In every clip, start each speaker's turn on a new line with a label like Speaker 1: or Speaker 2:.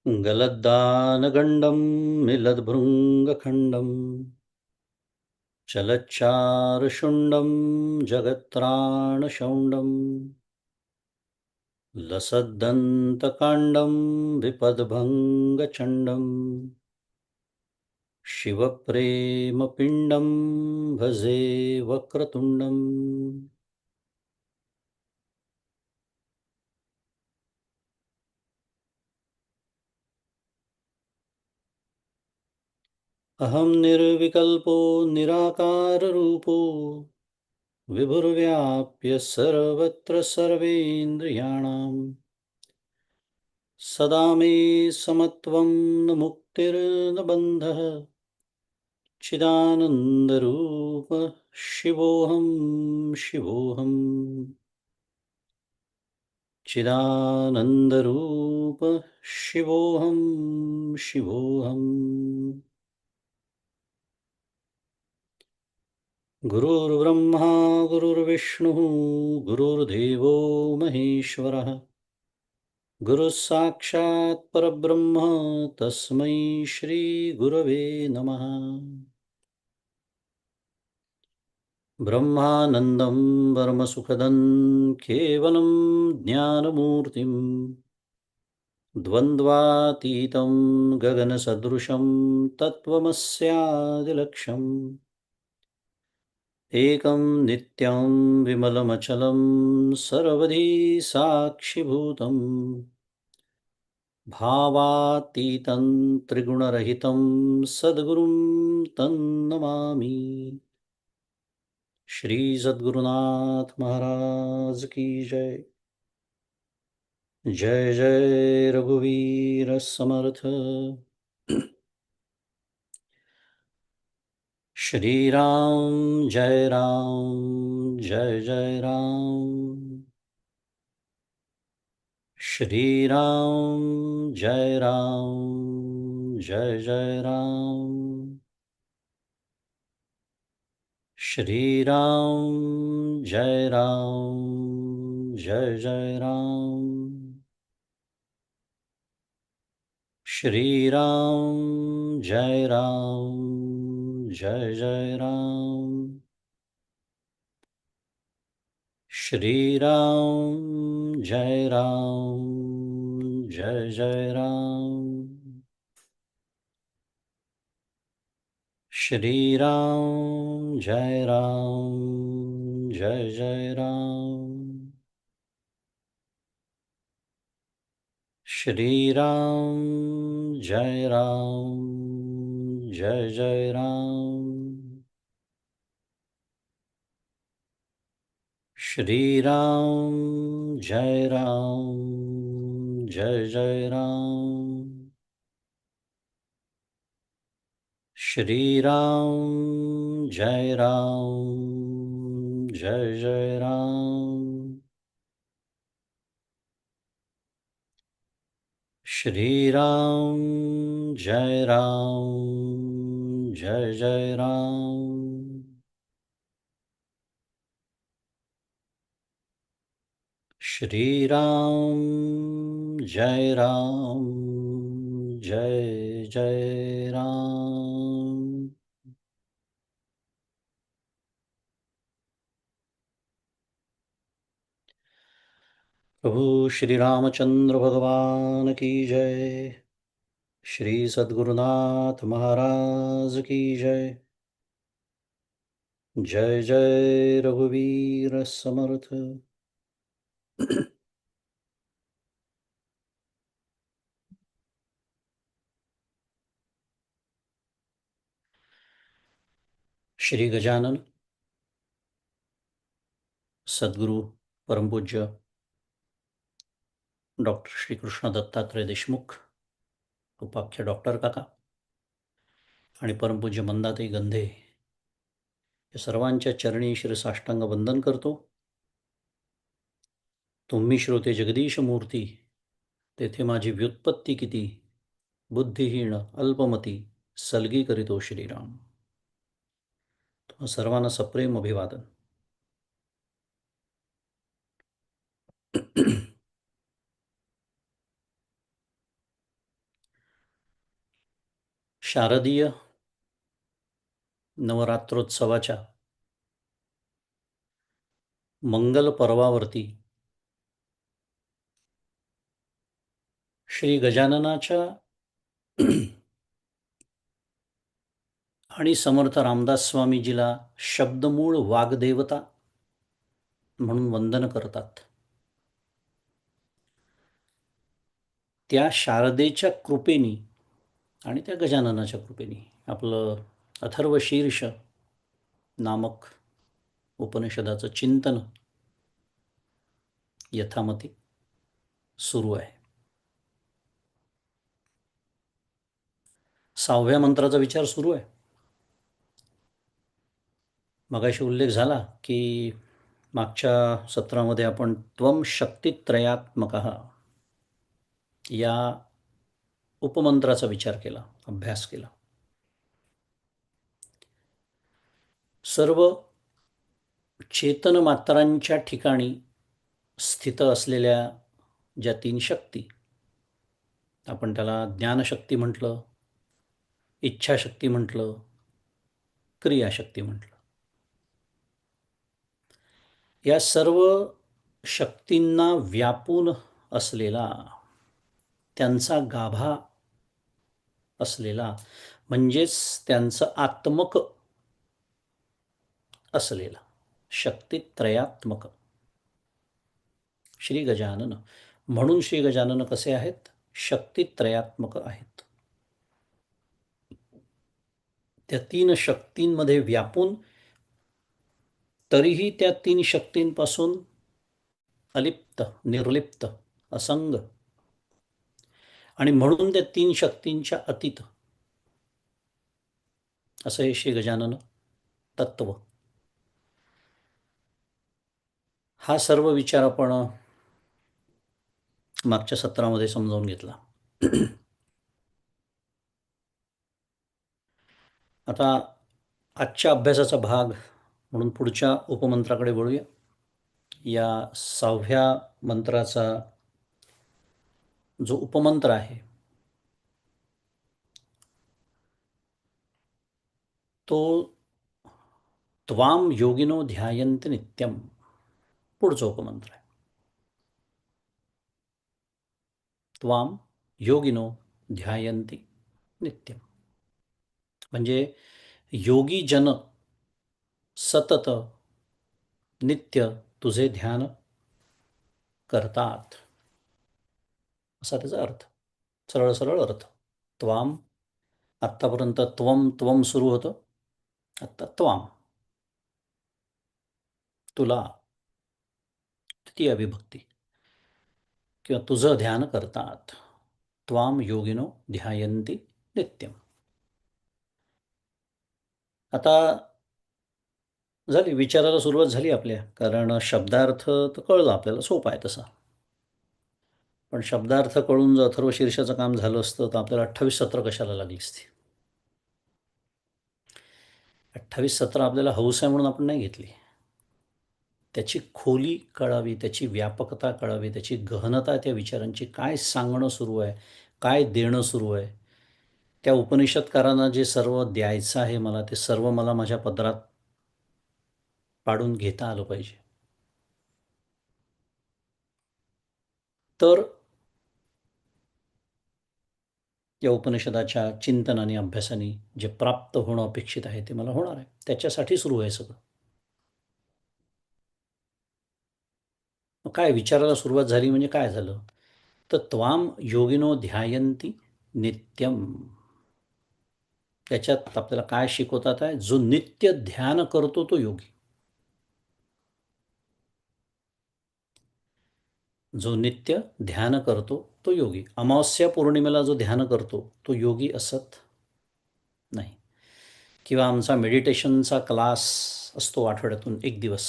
Speaker 1: गलद्दानगण्डं मिलद्भृङ्गखण्डं चलच्चारुशुण्डं जगत्त्राणशौण्डं लसद्दन्तकाण्डं विपद्भङ्गचण्डं शिवप्रेमपिण्डं भजे वक्रतुण्डम्। अहं निर्विकल्पो निराकाररूपो विभुर्व्याप्य सर्वत्र सर्वेन्द्रियाणां सदा मे समत्वं न मुक्तिर्न बन्धः चिदानन्दरूप शिवोऽहं शिवोऽहं चिदानन्दरूप शिवोऽहं शिवोऽहम्। गुरुर्ब्रह्मा गुरुर्विष्णुः गुरुर्देवो महेश्वरः गुरुः साक्षात् परब्रह्म तस्मै श्रीगुरवे नमः। ब्रह्मानन्दं परमसुखदं केवलं ज्ञानमूर्तिं द्वन्द्वातीतं गगनसदृशं तत्त्वमस्यादिलक्ष्यम् एकं नित्यं विमलमचलं सर्वधी साक्षिभूतं भावातीतं त्रिगुणरहितं सद्गुरुं तन्नमामि। श्री सद्गुरुनाथ महाराज की जय। जय जय रघुवीर समर्थ। श्री राम जय राम जय जय राम। श्री राम जय राम जय जय राम। श्री राम जय राम जय जय राम। श्री राम जय राम जय जय राम। श्री राम जय राम जय जय राम। श्री राम जय राम जय जय राम। श्री राम जय राम जय जय राम। श्री राम जय राम जय जय राम। श्री राम जय राम जय जय राम। श्री राम जय राम जय जय राम। श्री राम जय राम जय जय राम। प्रभु श्री रामचंद्र भगवान की जय। श्री सद्गुरुनाथ महाराज की जय। जय जय रघुवीर समर्थ। श्री गजानन सद्गुरु परम पूज्य डॉक्टर श्री कृष्ण दत्तात्रय देशमुख उपाख्य डॉक्टर काका आणि परमपूज्य मंदाताई गंधे या सर्वांच्या चरणी शिरसाष्टांग वंदन करतो। तुम्ही श्रोते जगदीश मूर्ती तेथे माझी व्युत्पत्ती किती बुद्धिहीन अल्पमती सलगी करीतो श्रीराम। तुम्हा सर्वांना सप्रेम अभिवादन। शारदीय नवरात्रोत्सवाच्या मंगल पर्वावरती श्री गजाननाच्या आणि समर्थ रामदास स्वामीजीला शब्दमूळ वाग्देवता म्हणून वंदन करतात. त्या शारदेच्या कृपेनी आणि त्या गजाननाच्या कृपेनी आपलं अथर्व शीर्ष नामक उपनिषदाचं चिंतन यथामती सुरू आहे. 6व्या मंत्राचा विचार सुरू आहे. मगाशी उल्लेख झाला की मागच्या सत्रामध्ये आपण त्वम शक्तित्रयात्मकः या उपमंत्राचा विचार केला, अभ्यास केला. सर्व चेतनमात्रांच्या ठिकाणी स्थित असलेल्या ज्या 3 शक्ती, आपण त्याला ज्ञानशक्ती म्हटलं, इच्छाशक्ती म्हटलं, क्रियाशक्ती म्हटलं, या सर्व शक्तींना व्यापून असलेला, त्यांचा गाभा असलेला, म्हणजेच त्यांचं आत्मक असलेला शक्तित्रयात्मक श्री गजानन. म्हणून श्री गजानन कसे आहेत? शक्तित्रयात्मक आहेत. त्या 3 शक्तींमध्ये व्यापून, तरीही त्या 3 शक्तींपासून अलिप्त, निर्लिप्त, असंग, आणि म्हणून त्या 3 शक्तींच्या अतीत असं हे श्री गजानन तत्व. हा सर्व विचार आपण मागच्या सत्रामध्ये समजावून घेतला. आता आजच्या अभ्यासाचा भाग म्हणून पुढच्या उपमंत्राकडे वळूया. या 6व्या मंत्राचा जो उपमंत्र आहे तो त्वाम योगिनो ध्यायन्ति नित्यम, पुढचा उपमंत्र आहे. त्वाम योगिनो ध्यायन्ति नित्यम म्हणजे योगी जन सतत नित्य तुझे ध्यान करतात, असा त्याचा अर्थ, सरळ सरळ अर्थ. त्वाम, आत्तापर्यंत त्वम त्वम सुरू होतं, आत्ता त्वाम, तुला, तृतीय विभक्ती, किंवा तुझं ध्यान करतात. त्वाम योगिनो ध्यायन्ति नित्यम. आता झाली विचाराला सुरुवात झाली आपल्या, कारण शब्दार्थ तर कळलं आपल्याला, सोपा आहे तसा. पण शब्दार्थ कळून जर अथर्व शीर्षाचं काम झालं असतं तर आपल्याला 28 सत्र कशाला लागली असती. 28 सत्र आपल्याला हौस आहे म्हणून आपण नाही घेतली. त्याची खोली कळावी, त्याची व्यापकता कळावी, त्याची गहनता त्या विचारांची, काय सांगणं सुरू आहे, काय देणं सुरू आहे, त्या उपनिषदकारांना जे सर्व द्यायचं आहे मला, ते सर्व मला माझ्या पदरात पाडून घेता आलं पाहिजे. तर या उपनिषदाच्या चिंतनाने, अभ्यासाने जे प्राप्त होणं अपेक्षित आहे ते मला होणार आहे. त्याच्यासाठी सुरू आहे सगळं. मग काय विचाराला सुरुवात झाली म्हणजे काय झालं? तर त्वाम योगिनो ध्यायन्ति नित्यम, त्याच्यात आपल्याला काय शिकवतात आहे? जो नित्य ध्यान करतो तो योगी. जो नित्य ध्यान करतो तो योगी. अमावस्या पौर्णिमेला जो ध्यान करतो तो योगी असत नाही. किंवा आमचा मेडिटेशनचा क्लास असतो आठवड्यातून 1 दिवस,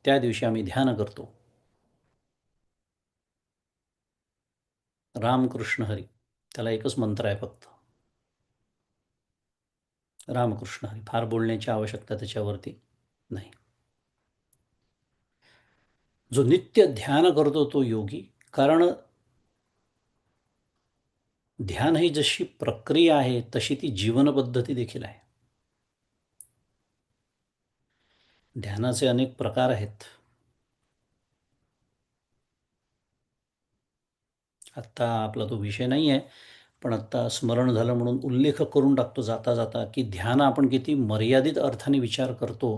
Speaker 1: त्या दिवशी आम्ही ध्यान करतो. रामकृष्ण हरी, त्याला एकच मंत्र आहे फक्त, रामकृष्ण हरी. फार बोलण्याची आवश्यकता त्याच्यावरती नाही. जो नित्य ध्यान करतो तो योगी. कारण ध्यान ही जशी प्रक्रिया आहे तशी ती जीवनपद्धती देखील आहे. ध्यानाचे अनेक प्रकार आहेत. आत्ता आपला तो विषय नाही आहे, पण आत्ता स्मरण झालं म्हणून उल्लेख करून टाकतो जाता जाता, की ध्यान आपण किती मर्यादित अर्थाने विचार करतो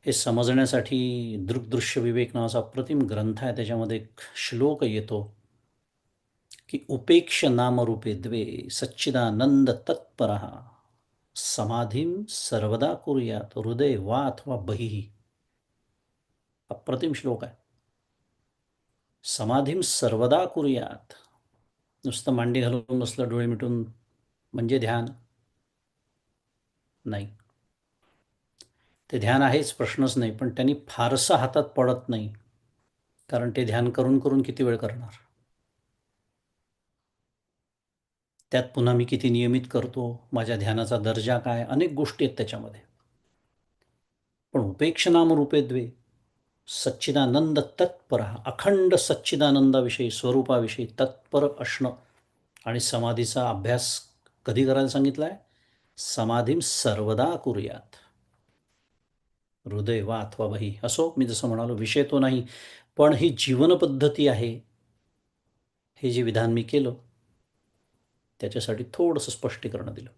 Speaker 1: हे समजण्यासाठी दृग्दृश्य विवेक नावाचा अप्रतिम ग्रंथ आहे. त्याच्यामध्ये एक श्लोक येतो, की उपेक्ष नामरूपे द्वे सच्चिदानंद तत्परः समाधीं सर्वदा कुर्यात हृदय वा अथवा बहिः. अप्रतिम श्लोक आहे. समाधीं सर्वदा कुर्यात. नुसतं मांडी घालून बसलं डोळे मिटून म्हणजे ध्यान नाही. ते ध्यान आहेच, प्रश्नच नाही, पण त्यांनी फारसं हातात पडत नाही. कारण ते ध्यान करून करून किती वेळ करणार. त्यात पुन्हा मी किती नियमित करतो, माझ्या ध्यानाचा दर्जा काय, अनेक गोष्टी आहेत त्याच्यामध्ये. पण उपेक्ष नाम रूपे द्वे सच्चिदानंद तत्पर, अखंड सच्चिदानंदाविषयी स्वरूपाविषयी तत्पर असणं. आणि समाधीचा अभ्यास कधी करायला सांगितला आहे? समाधीं सर्वदा कुर्यात हृदय वा अथवा वही. असो, मी जसं म्हणालो विषय तो नाही, पण ही जीवनपद्धती आहे. हे जे विधान मी केलं त्याच्यासाठी थोडंसं स्पष्टीकरण दिलं.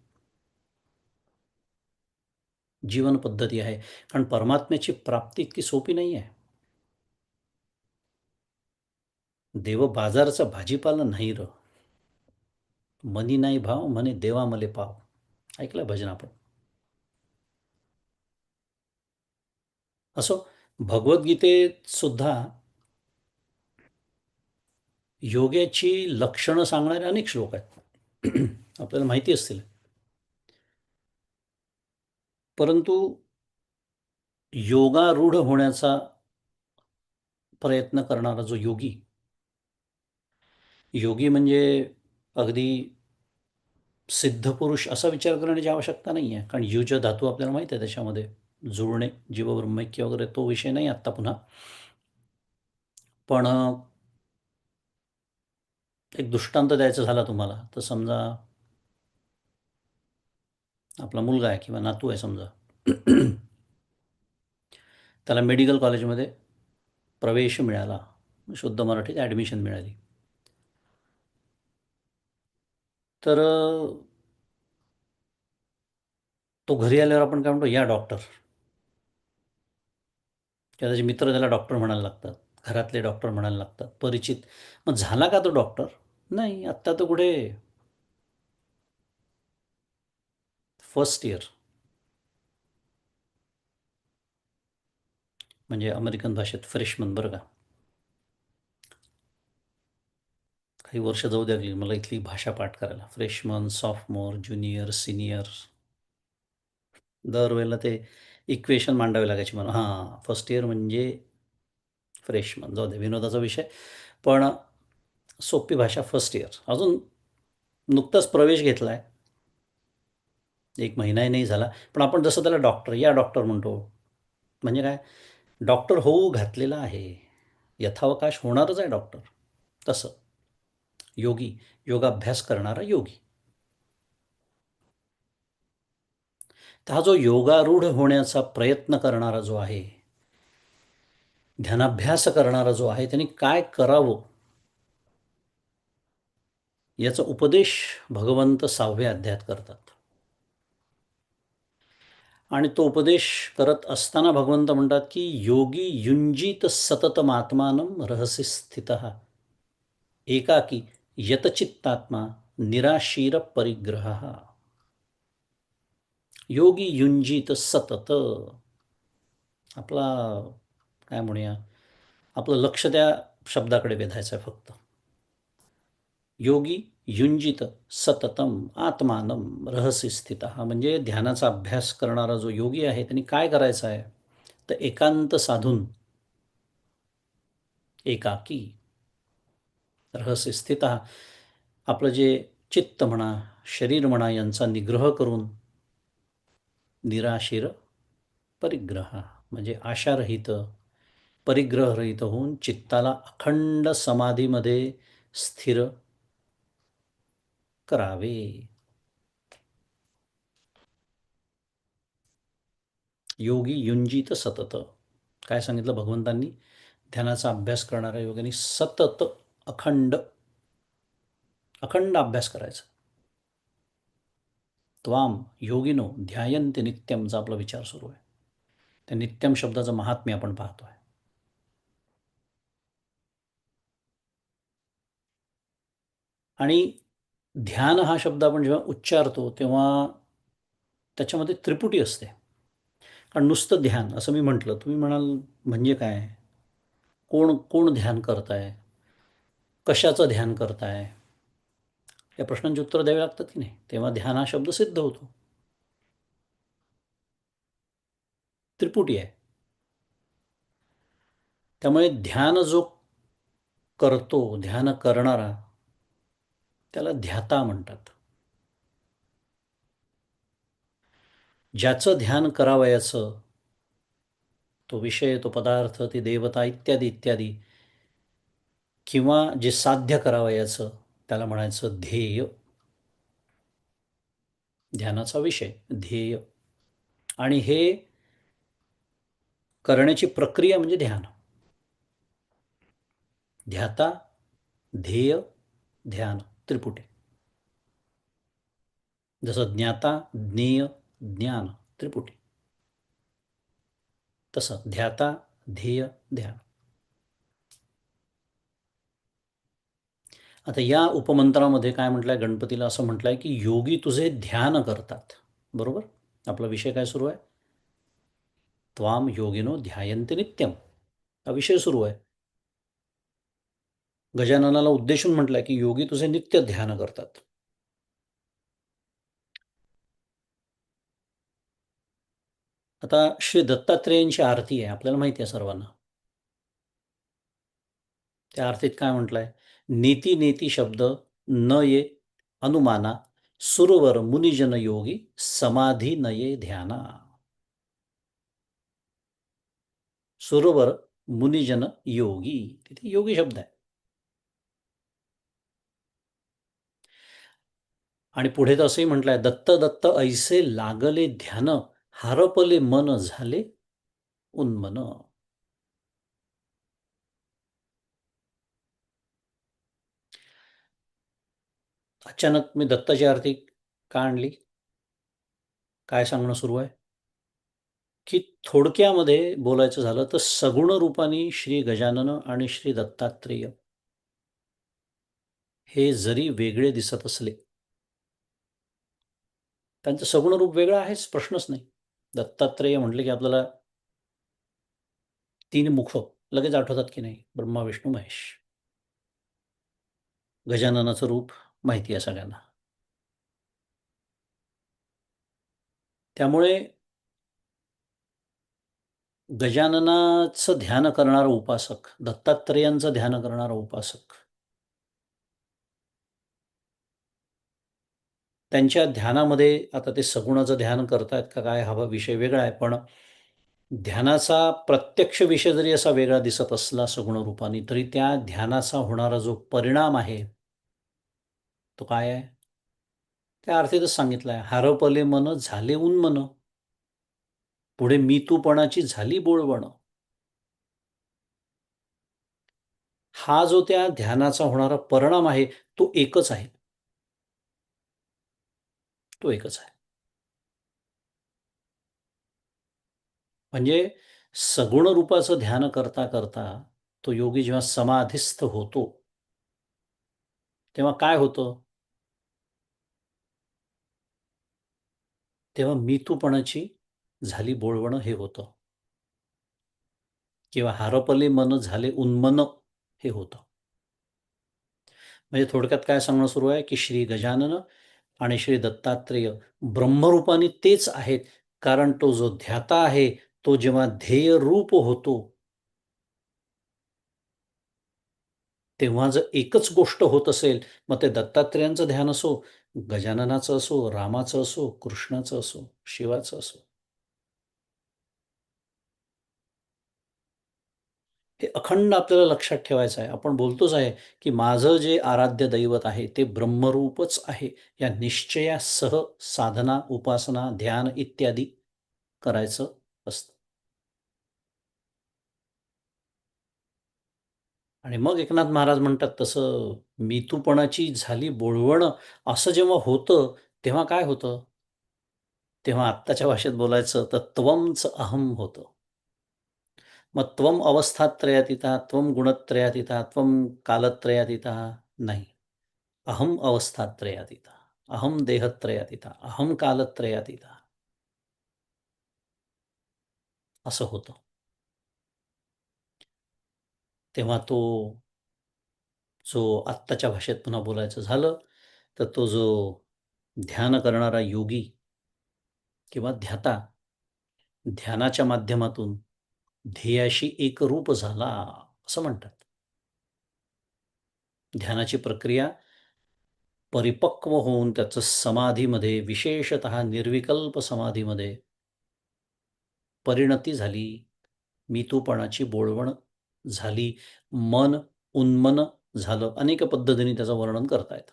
Speaker 1: जीवनपद्धती आहे, कारण परमात्म्याची प्राप्ती इतकी सोपी नाही आहे. देव बाजारचा भाजीपाला नाही र, मनी नाही भाव म्हणे देवा मले पाव. ऐकलं भजन आपण? असो, भगवद्गीतेत सुद्धा योग्याची लक्षणं सांगणारे अनेक श्लोक आहेत. आपल्याला माहिती असतील. परंतु योगारूढ होण्याचा प्रयत्न करणारा जो योगी, योगी म्हणजे अगदी सिद्धपुरुष असा विचार करण्याची आवश्यकता नाही आहे. कारण युज धातू आपल्याला माहिती आहे, त्याच्यामध्ये जुळणे, जीवब्रह्मैक्य वगैरे तो विषय नाही आत्ता पुन्हा. पण एक दृष्टांत द्यायचा झाला तुम्हाला, तर समजा आपला मुलगा आहे किंवा नातू आहे समजा, त्याला मेडिकल कॉलेजमध्ये प्रवेश मिळाला, शुद्ध मराठीत ॲडमिशन मिळाली. तर तो घरी आल्यावर आपण काय म्हणतो, या डॉक्टर, किंवा त्याचे मित्र त्याला डॉक्टर म्हणायला लागतात, घरातले डॉक्टर म्हणायला लागतात, परिचित. मग झाला का तो डॉक्टर? नाही. आत्ता तर कुठे फर्स्ट इयर, म्हणजे अमेरिकन भाषेत फ्रेशमन, बरं का. काही वर्ष जाऊ द्या मला इथली भाषा पाठ करायला. फ्रेशमन, सॉफ्टमोर, ज्युनियर, सिनियर, दरवेळेला ते इक्वेशन मांडावे लागायचे मला. हां, फर्स्ट इयर म्हणजे फ्रेशमन. जाऊ दे, विनोदाचा विषय. पण सोपी भाषा फर्स्ट इयर. अजून नुकताच प्रवेश घेतला आहे, 1 महिनाही नाही झाला. पण आपण जसं त्याला डॉक्टर, या डॉक्टर म्हणतो, म्हणजे काय, डॉक्टर होऊ घातलेला आहे, यथावकाश होणारच आहे डॉक्टर. तसं योगी, योगाभ्यास करणारा योगी. तर हा जो योगारूढ होण्याचा प्रयत्न करणारा जो आहे, ध्यानाभ्यास करणारा जो आहे, त्यांनी काय करावं याचा उपदेश भगवंत 6व्या अध्यायात करतात. आणि तो उपदेश करत असताना भगवंत म्हणतात, की योगी युंजीत सततम आत्मानं रहसी स्थितः एकाकी यतचित्तात्मा निराशीर परिग्रह. योगी युंजीत सतत, आपला काय म्हणूया, आपलं लक्ष त्या शब्दाकडे वेधायचं आहे फक्त. योगी युंजित सततम आत्मानं रहसी स्थितः, म्हणजे ध्यानाचा अभ्यास करणारा जो योगी आहे त्यांनी काय करायचं आहे, तर एकांत साधून एकाकी रहस्य स्थितः आपलं जे चित्त म्हणा, शरीर म्हणा, यांचा निग्रह करून निराशीर परिग्रह, म्हणजे आशारहित, परिग्रहरहित होऊन चित्ताला अखंड समाधीमध्ये स्थिर करावे. योगी युंजित सतत. काय सांगितलं भगवंतांनी? ध्यानाचा अभ्यास करणाऱ्या योगाने सतत अखंड अखंड अभ्यास करायचा. त्वाम योगिनो ध्यायन्ते नित्यमचा आपला विचार सुरू आहे. त्या नित्यम शब्दाचं महात्म्य आपण पाहतोय. आणि ध्यान हा शब्द आपण जेव्हा उच्चारतो तेव्हा त्याच्यामध्ये त्रिपुटी असते. कारण नुसतं ध्यान असं मी म्हटलं, तुम्ही म्हणाल म्हणजे काय? कोण कोण ध्यान करताय? कशाचं ध्यान करताय? या प्रश्नांची उत्तर द्यावी लागतात की नाही? तेव्हा ध्यान हा शब्द सिद्ध होतो. त्रिपुटी आहे. त्यामुळे ध्यान जो करतो, ध्यान करणारा, त्याला ध्याता म्हणतात. ज्याचं ध्यान करावयाचं, तो विषय, तो पदार्थ, ती देवता इत्यादी इत्यादी, किंवा जे साध्य करावयाचं त्याला म्हणायचं ध्येय. ध्यानाचा विषय ध्येय. आणि हे करण्याची प्रक्रिया म्हणजे ध्यान. ध्याता, ध्येय, ध्यान, त्रिपुटी. जसं ज्ञाता, ज्ञेय, ज्ञान, त्रिपुटी, तसं ध्याता, ध्येय, ध्यान. आता या उपमंत्रामध्ये काय म्हटलंय? गणपतीला असं म्हटलंय की योगी तुझे ध्यान करतात. बरोबर? आपला विषय काय सुरू आहे? त्वाम योगिनो ध्यायन्ते नित्यम हा विषय सुरू आहे. गजाननाला उद्देशून म्हटलंय की योगी तुझे नित्य ध्यान करतात. आता श्री दत्तात्रेयांची आरती आहे, आपल्याला माहिती आहे सर्वांना. त्या आरतीत काय म्हटलंय? नेती नेती शब्द न ये अनुमाना, सुरवर मुनिजन योगी समाधी नये ध्याना. सुरवर मुनिजन योगी, तिथे योगी शब्द आहे. आणि पुढे तर असंही म्हटलंय, दत्त दत्त ऐसे लागले ध्यान, हारपले मन झाले उन्मन. अचानक मी दत्ताची आरती का आणली? काय सांगणं सुरू आहे? की थोडक्यामध्ये बोलायचं झालं तर सगुण रूपाने श्री गजानन आणि श्री दत्तात्रेय हे जरी वेगळे दिसत असले, त्यांचं सगुण रूप वेगळं आहेच, प्रश्नच नाही. दत्तात्रेय म्हटले की आपल्याला 3 मुख लगेच आठवतात की नाही? ब्रह्मा, विष्णू, महेश. गजाननाचं रूप माहिती आहे सगळ्यांना. त्यामुळे गजाननाचं ध्यान करणारा उपासक, दत्तात्रेयांचं ध्यान करणारा उपासक, त्यांच्या ध्यानामध्ये आता ते सगुणाचं ध्यान करतायत का काय, हा विषय वेगळा आहे. पण ध्यानाचा प्रत्यक्ष विषय जरी असा वेगळा दिसत असला सगुण रूपाने, तरी त्या ध्यानाचा होणारा जो परिणाम आहे तो काय आहे? त्या अर्थीतच सांगितलं आहे, हारपले मन झाले उन्मन. पुढे मी तूपणाची झाली बोळवण. हा जो त्या ध्यानाचा होणारा परिणाम आहे तो एकच आहे. तो एकच आहे. म्हणजे सगुण रूपाचं ध्यान करता करता तो योगी जेव्हा समाधिस्थ होतो, तेव्हा काय होतं? तेव्हा मीतूपणाची झाली बोळवणं हे होतं, किंवा हारपले मन झाले उन्मन हे होतं. म्हणजे थोडक्यात काय सांगणं सुरू आहे की श्री गजानन आणि श्री दत्तात्रेय ब्रह्मरूपाने तेच आहेत. कारण तो जो ध्याता आहे तो जेव्हा ध्येय रूप होतो, तेव्हा जर एकच गोष्ट होत असेल, मग ते दत्तात्रेयांचं ध्यान असो, गजाननाचं असो, रामाचं असो, कृष्णाचं असो, शिवाचं असो, हे अखंड आपल्याला लक्षात ठेवायचं आहे. आपण बोलतोच आहे, की माझं जे आराध्य दैवत आहे ते ब्रह्मरूपच आहे. या निश्चयासह साधना, उपासना, ध्यान इत्यादी करायचं असतं. आणि मग एकनाथ महाराज म्हणतात तसं मीतूपणाची झाली बोळवणं असं जेव्हा होतं, तेव्हा काय होतं? तेव्हा आत्ताच्या भाषेत बोलायचं तर त्वमचं अहं होतं. मग त्वम अवस्थात्रयातीता, त्वम गुणत्रयातीता, त्वम कालत्रयातीता नाही. अहम अवस्थात्रयातीता, अहम देहत्रयातीता, अहम कालत्रयातीता असं होतं. तेव्हा तो जो आत्ताच्या भाषेत पुन्हा बोलायचं झालं, तर तो जो ध्यान करणारा योगी किंवा ध्याता ध्यानाच्या माध्यमातून ध्येयाशी एकरूप झाला, असं म्हणतात. ध्यानाची प्रक्रिया परिपक्व होऊन त्याचं समाधीमध्ये, विशेषतः निर्विकल्प समाधीमध्ये परिणती झाली. मीतूपणाची बोळवण झाली. मन उन्मन झालं. अनेक पद्धतीने त्याचं वर्णन करता येतं.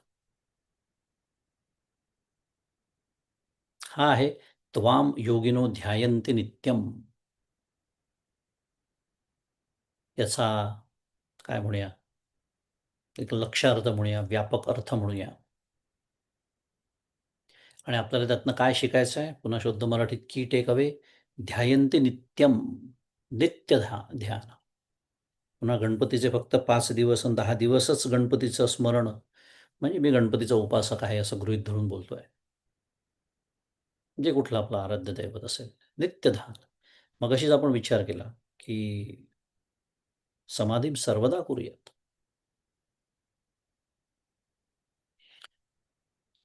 Speaker 1: हा आहे त्वाम योगिनो ध्यायन्ति नित्यम. याचा काय म्हणूया, एक लक्ष्यार्थ म्हणूया, व्यापक अर्थ म्हणूया. आणि आपल्याला त्यातनं काय शिकायचं आहे? पुन्हा शुद्ध मराठीत की टेक अवे, ध्यायन्ति नित्यम, नित्य ध्यान. पुन्हा गणपतीचे फक्त 5 दिवस आणि 10 दिवसच गणपतीचं स्मरण, म्हणजे मी गणपतीचा उपासक आहे असं गृहीत धरून बोलतोय. जे कुठलं आपलं आराध्य दैवत असेल, नित्यध्यान. मगाशीच आपण विचार केला, की समाधी सर्वदा कुर्यात.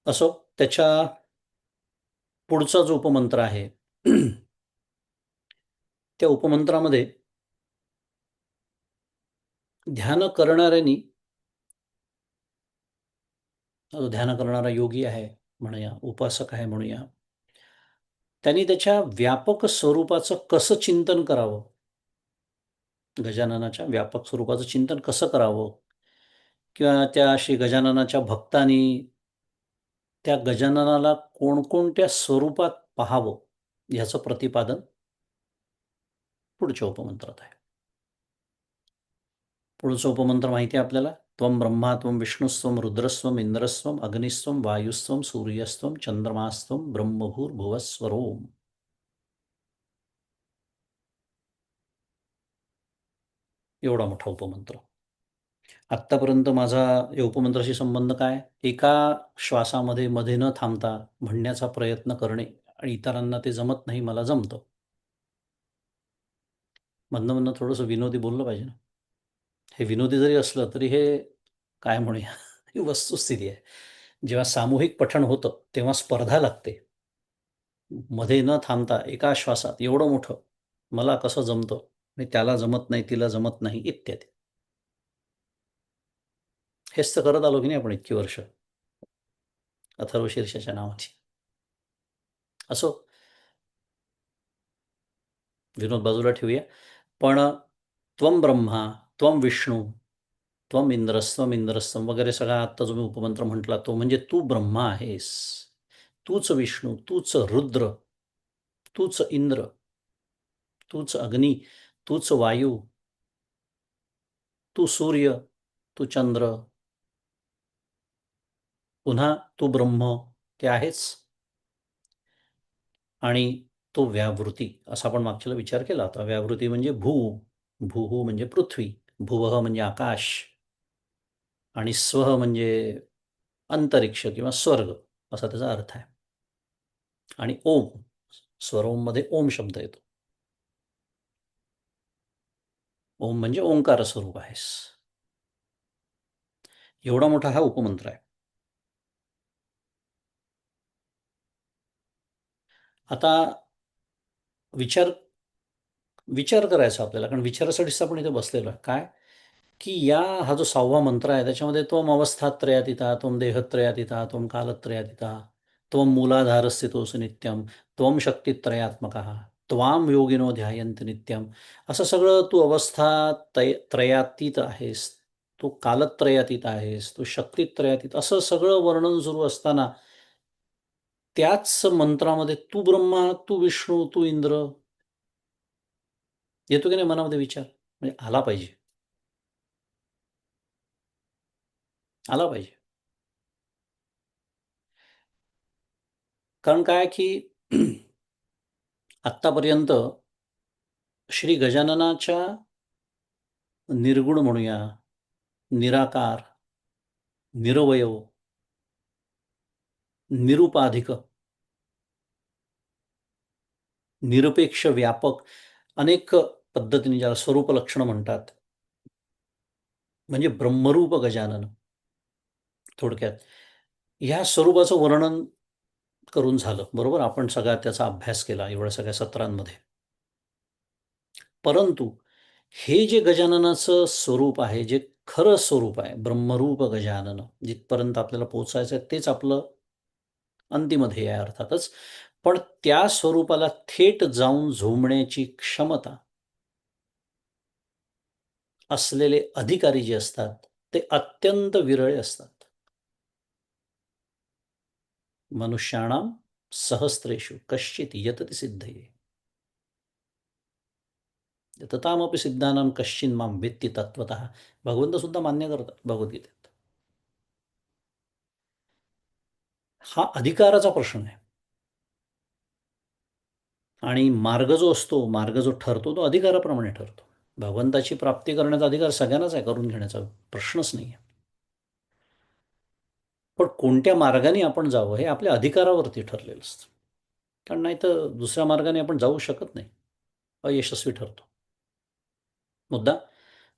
Speaker 1: असो, त्याच्या पुढचा जो उपमंत्र आहे, त्या उपमंत्रामध्ये ध्यान करणाऱ्यांनी, ध्यान करणारा योगी आहे म्हणूया, उपासक आहे म्हणूया, त्यांनी त्याच्या व्यापक स्वरूपाचं कसं चिंतन करावं, गजाननाच्या व्यापक स्वरूपाचं चिंतन कसं करावं, किंवा त्या श्री गजाननाच्या भक्तांनी त्या गजाननाला कोणकोणत्या स्वरूपात पाहावं, ह्याचं प्रतिपादन पुढच्या उपमंत्रात आहे. पुढचा उपमंत्र माहिती आहे आपल्याला. त्वं ब्रह्मा त्वं विष्णुस्त्वं रुद्रस्त्वं इंद्रस्त्वं अग्निस्त्वं वायुस्त्वं सूर्यस्त्वं चंद्रमास्त्वं ब्रह्मभूर्भुवस्वरोम. एवढा मोठा उपमंत्र. आत्तापर्यंत माझा या उपमंत्राशी संबंध काय? एका श्वासामध्ये मध्ये न थांबता म्हणण्याचा प्रयत्न करणे, आणि इतरांना ते जमत नाही, मला जमतं. मधनं थोडंसं विनोदी बोललं पाहिजे ना. हे विनोदी जरी असलं तरी हे काय म्हणूया, ही वस्तुस्थिती आहे. जेव्हा सामूहिक पठण होतं तेव्हा स्पर्धा लागते. मध्ये न थांबता एका श्वासात एवढं मोठं मला कसं जमतं आणि त्याला जमत नाही, तिला जमत नाही इत्यादी. हेच तर करत आलो की नाही आपण इतकी वर्ष अथर्वशीर्षाच्या नावाची. असो, विनोद बाजूला ठेवूया. पण त्वं ब्रह्मा, त्वं विष्णू, त्वं इंद्रस्त्वं इंद्रस्त्वं वगैरे सगळा आत्ता जो मी उपमंत्र म्हटला तो म्हणजे तू ब्रह्मा आहेस, तूच विष्णू, तूच रुद्र, तूच इंद्र, तूच अग्नी, तूच वायू, तू सूर्य, तू चंद्र, पुन्हा तू ब्रह्म, ते आहेच. आणि तो व्यावृती असा आपण मागच्याला विचार केला होता. व्यावृती म्हणजे भूः म्हणजे पृथ्वी, भुवः म्हणजे आकाश, आणि स्वः म्हणजे अंतरिक्ष किंवा स्वर्ग, असा त्याचा अर्थ आहे. आणि ओम, स्वरोममध्ये ओम शब्द येतो. ओम म्हणजे ओंकार स्वरूप आहेस. एवढा मोठा हा उपमंत्र आहे. आता विचार विचार करायचा आपल्याला, कारण विचारासाठीच आपण इथे बसलेलो आहे. काय? की हा जो 6वा मंत्र आहे त्याच्यामध्ये त्वम अवस्थात्रयातीता, त्वम देहत्रयातीता, त्वम कालत्रयातीता, त्वम मूलाधारस्थितोऽसि नित्यं, त्वम शक्तित्रयात्मकः, त्वाम योगिनो ध्यायन्ति नित्यम. असं सगळं तू अवस्था त्रयातीत आहेस, तू कालत्रयातीत आहेस, तू शक्तित्रयातीत, असं सगळं वर्णन सुरू असताना त्याच मंत्रामध्ये तू ब्रह्मा, तू विष्णू, तू इंद्र, येतो की नाही मनामध्ये विचार? म्हणजे आला पाहिजे, आला पाहिजे. कारण काय की आत्तापर्यंत श्री गजाननाच्या निर्गुण म्हणूया, निराकार, निरवयव, निरुपाधिक, निरपेक्ष, व्यापक, अनेक पद्धतीने ज्याला स्वरूप लक्षणं म्हणतात. म्हणजे ब्रह्मरूप गजानन थोडक्यात. ह्या स्वरूपाचं वर्णन करून झालं, बरोबर? आपण सगळा त्याचा अभ्यास केला एवढ्या सगळ्या सत्रांमध्ये. परंतु हे जे गजाननाचं स्वरूप आहे, जे खरं स्वरूप आहे, ब्रह्मरूप गजानन, जिथपर्यंत आपल्याला पोहोचायचं आहे तेच आपलं अंतिम ध्येय आहे अर्थातच. पण त्या स्वरूपाला थेट जाऊन झोंबण्याची क्षमता असलेले अधिकारी जे असतात, ते अत्यंत विरळे असतात. मनुष्याणां सहस्रेषु कश्चित् यतति सिद्धये. ततामपि सिद्धानां कश्चिन् मां वेत्ति तत्त्वतः. भगवंत सुद्धा मान्य करतात भगवद्गीतेत. हा अधिकाराचा प्रश्न आहे. आणि मार्ग जो असतो, मार्ग जो ठरतो, तो अधिकाराप्रमाणे ठरतो. भगवंताची प्राप्ती करण्याचा अधिकार सगळ्यांनाच आहे, करून घेण्याचा प्रश्नच नाही आहे. पण कोणत्या मार्गाने आपण जावं हे आपल्या अधिकारावरती ठरलेलं असतं. कारण नाही तर दुसऱ्या मार्गाने आपण जाऊ शकत नाही, अयशस्वी ठरतो. मुद्दा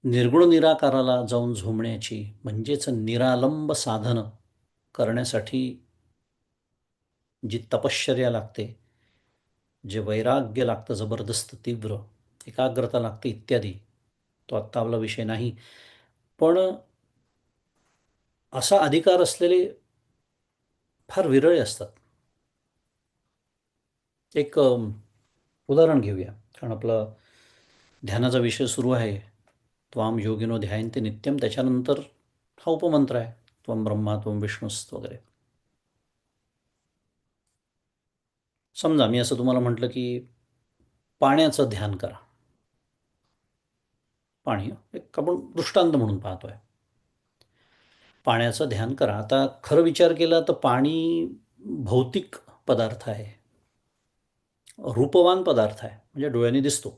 Speaker 1: निर्गुण निराकाराला जाऊन झोंबण्याची म्हणजेच निरालंब साधन करण्यासाठी जी तपश्चर्या लागते, जे वैराग्य लागतं जबरदस्त तीव्र, एकाग्रता लागते इत्यादी, तो आत्ता आपला विषय नाही. पण असा अधिकार असलेले फार विरळे असतात. एक उदाहरण घेऊया, कारण आपला ध्यानाचा विषय सुरू आहे. त्वाम योगिनो ध्यायन्ति नित्यम, त्याच्यानंतर हा उपमंत्र आहे, त्वम ब्रह्मा त्वम विष्णूस्त वगैरे. समजा मी असं तुम्हाला म्हटलं की पाण्याचं ध्यान करा. पाणी एक आपण दृष्टांत म्हणून पाहतोय. पाण्याचं ध्यान करा. आता खरं विचार केला तर पाणी भौतिक पदार्थ आहे, रूपवान पदार्थ आहे, म्हणजे डोळ्यांनी दिसतो.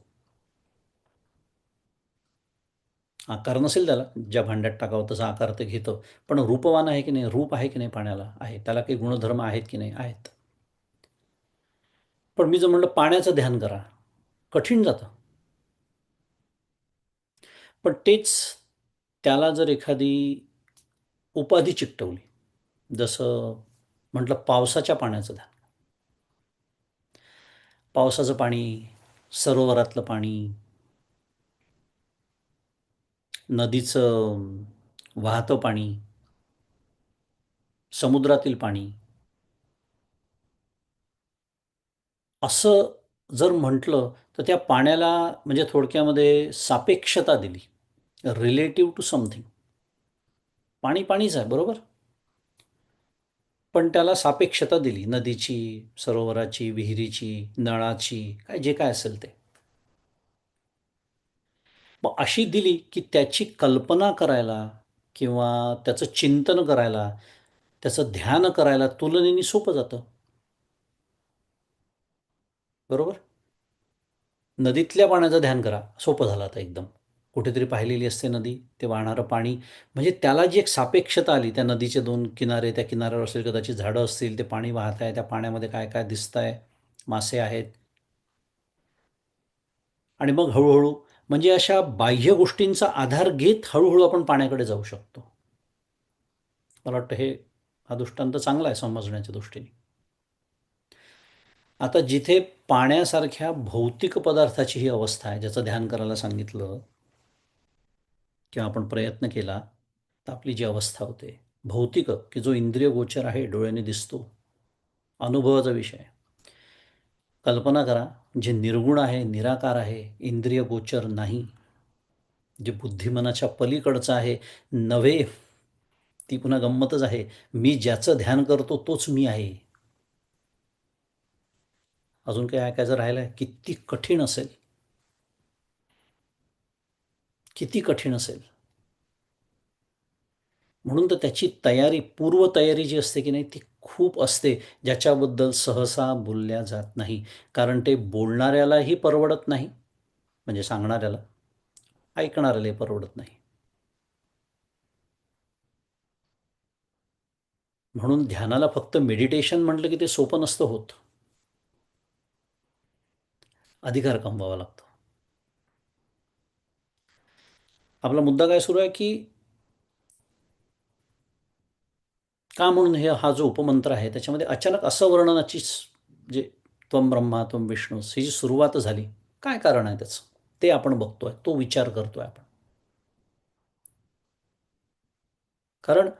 Speaker 1: आकार नसेल त्याला, ज्या भांड्यात टाकावं तसा आकार ते घेतं. पण रूपवान आहे की नाही, रूप आहे की नाही पाण्याला, आहे. त्याला काही गुणधर्म आहेत की नाही, आहेत. पण मी जर म्हणलं पाण्याचं ध्यान करा, कठीण जातं. पण तेच त्याला जर एखादी उपाधी चिकटवली, जसं म्हटलं पावसाच्या पाण्याचं ध्यान. पावसाचं पाणी, सरोवरातलं पाणी, नदीचं वाहतं पाणी, समुद्रातील पाणी, असं जर म्हटलं तर त्या पाण्याला म्हणजे थोडक्यामध्ये सापेक्षता दिली, रिलेटिव्ह टू समथिंग. पाणी पाणीच आहे, बरोबर? पण त्याला सापेक्षता दिली, नदीची, सरोवराची, विहिरीची, नळाची, काय जे काय असेल ते. मग अशी दिली की त्याची कल्पना करायला किंवा त्याचं चिंतन करायला, त्याचं ध्यान करायला तुलनेने सोपं जातं, बरोबर? नदीतल्या पाण्याचं ध्यान करा, सोपं झालं आता एकदम. कुठेतरी पाहिलेली असते नदी, ते वाहणारं पाणी, म्हणजे त्याला जी एक सापेक्षता आली, त्या नदीचे दोन किनारे, त्या किनाऱ्यावर असलेली कदाचित झाडं असतील, ते पाणी वाहत आहे, त्या पाण्यामध्ये काय काय दिसतंय, मासे आहेत. आणि मग हळूहळू, म्हणजे अशा बाह्य गोष्टींचा आधार घेत हळूहळू आपण पाण्याकडे जाऊ शकतो. मला वाटतं हा दृष्टांत चांगला आहे समजण्याच्या दृष्टीने. आता जिथे पाण्यासारख्या भौतिक पदार्थाची ही अवस्था आहे, ज्याचं ध्यान करायला सांगितलं किंवा आपण प्रयत्न केला, तर आपली जी अवस्था होते भौतिक, की जो इंद्रिय गोचर आहे, डोळ्याने दिसतो, अनुभवाचा विषय, कल्पना करा, जे निर्गुण आहे, निराकार आहे, इंद्रिय गोचर नाही, जे बुद्धिमनाच्या पलीकडचं आहे, नव्हे. ती पुन्हा गंमतच आहे. मी ज्याचं ध्यान करतो तोच मी आहे. अजून काही ऐकायचं राहिलंय? किती कठीण असेल, किती कठीण असेल. म्हणून तर त्याची तयारी, पूर्वतयारी जी असते की नाही, ती खूप असते, ज्याच्याबद्दल सहसा बोलल्या जात नाही. कारण ते बोलणाऱ्यालाही परवडत नाही, म्हणजे सांगणाऱ्याला, ऐकणाऱ्यालाही परवडत नाही. म्हणून ध्यानाला फक्त मेडिटेशन म्हटलं की ते सोपं नसतं होत. अधिकार कमवावा लागतो. आपला मुद्दा काय सुरू आहे की का म्हणून हा जो उपमंत्र आहे त्याच्यामध्ये अचानक असं वर्णनाची जे त्वम ब्रह्मा त्वम विष्णू ही जी सुरुवात झाली, काय कारण आहे त्याचं, ते आपण बघतोय, तो विचार करतोय आपण. कारण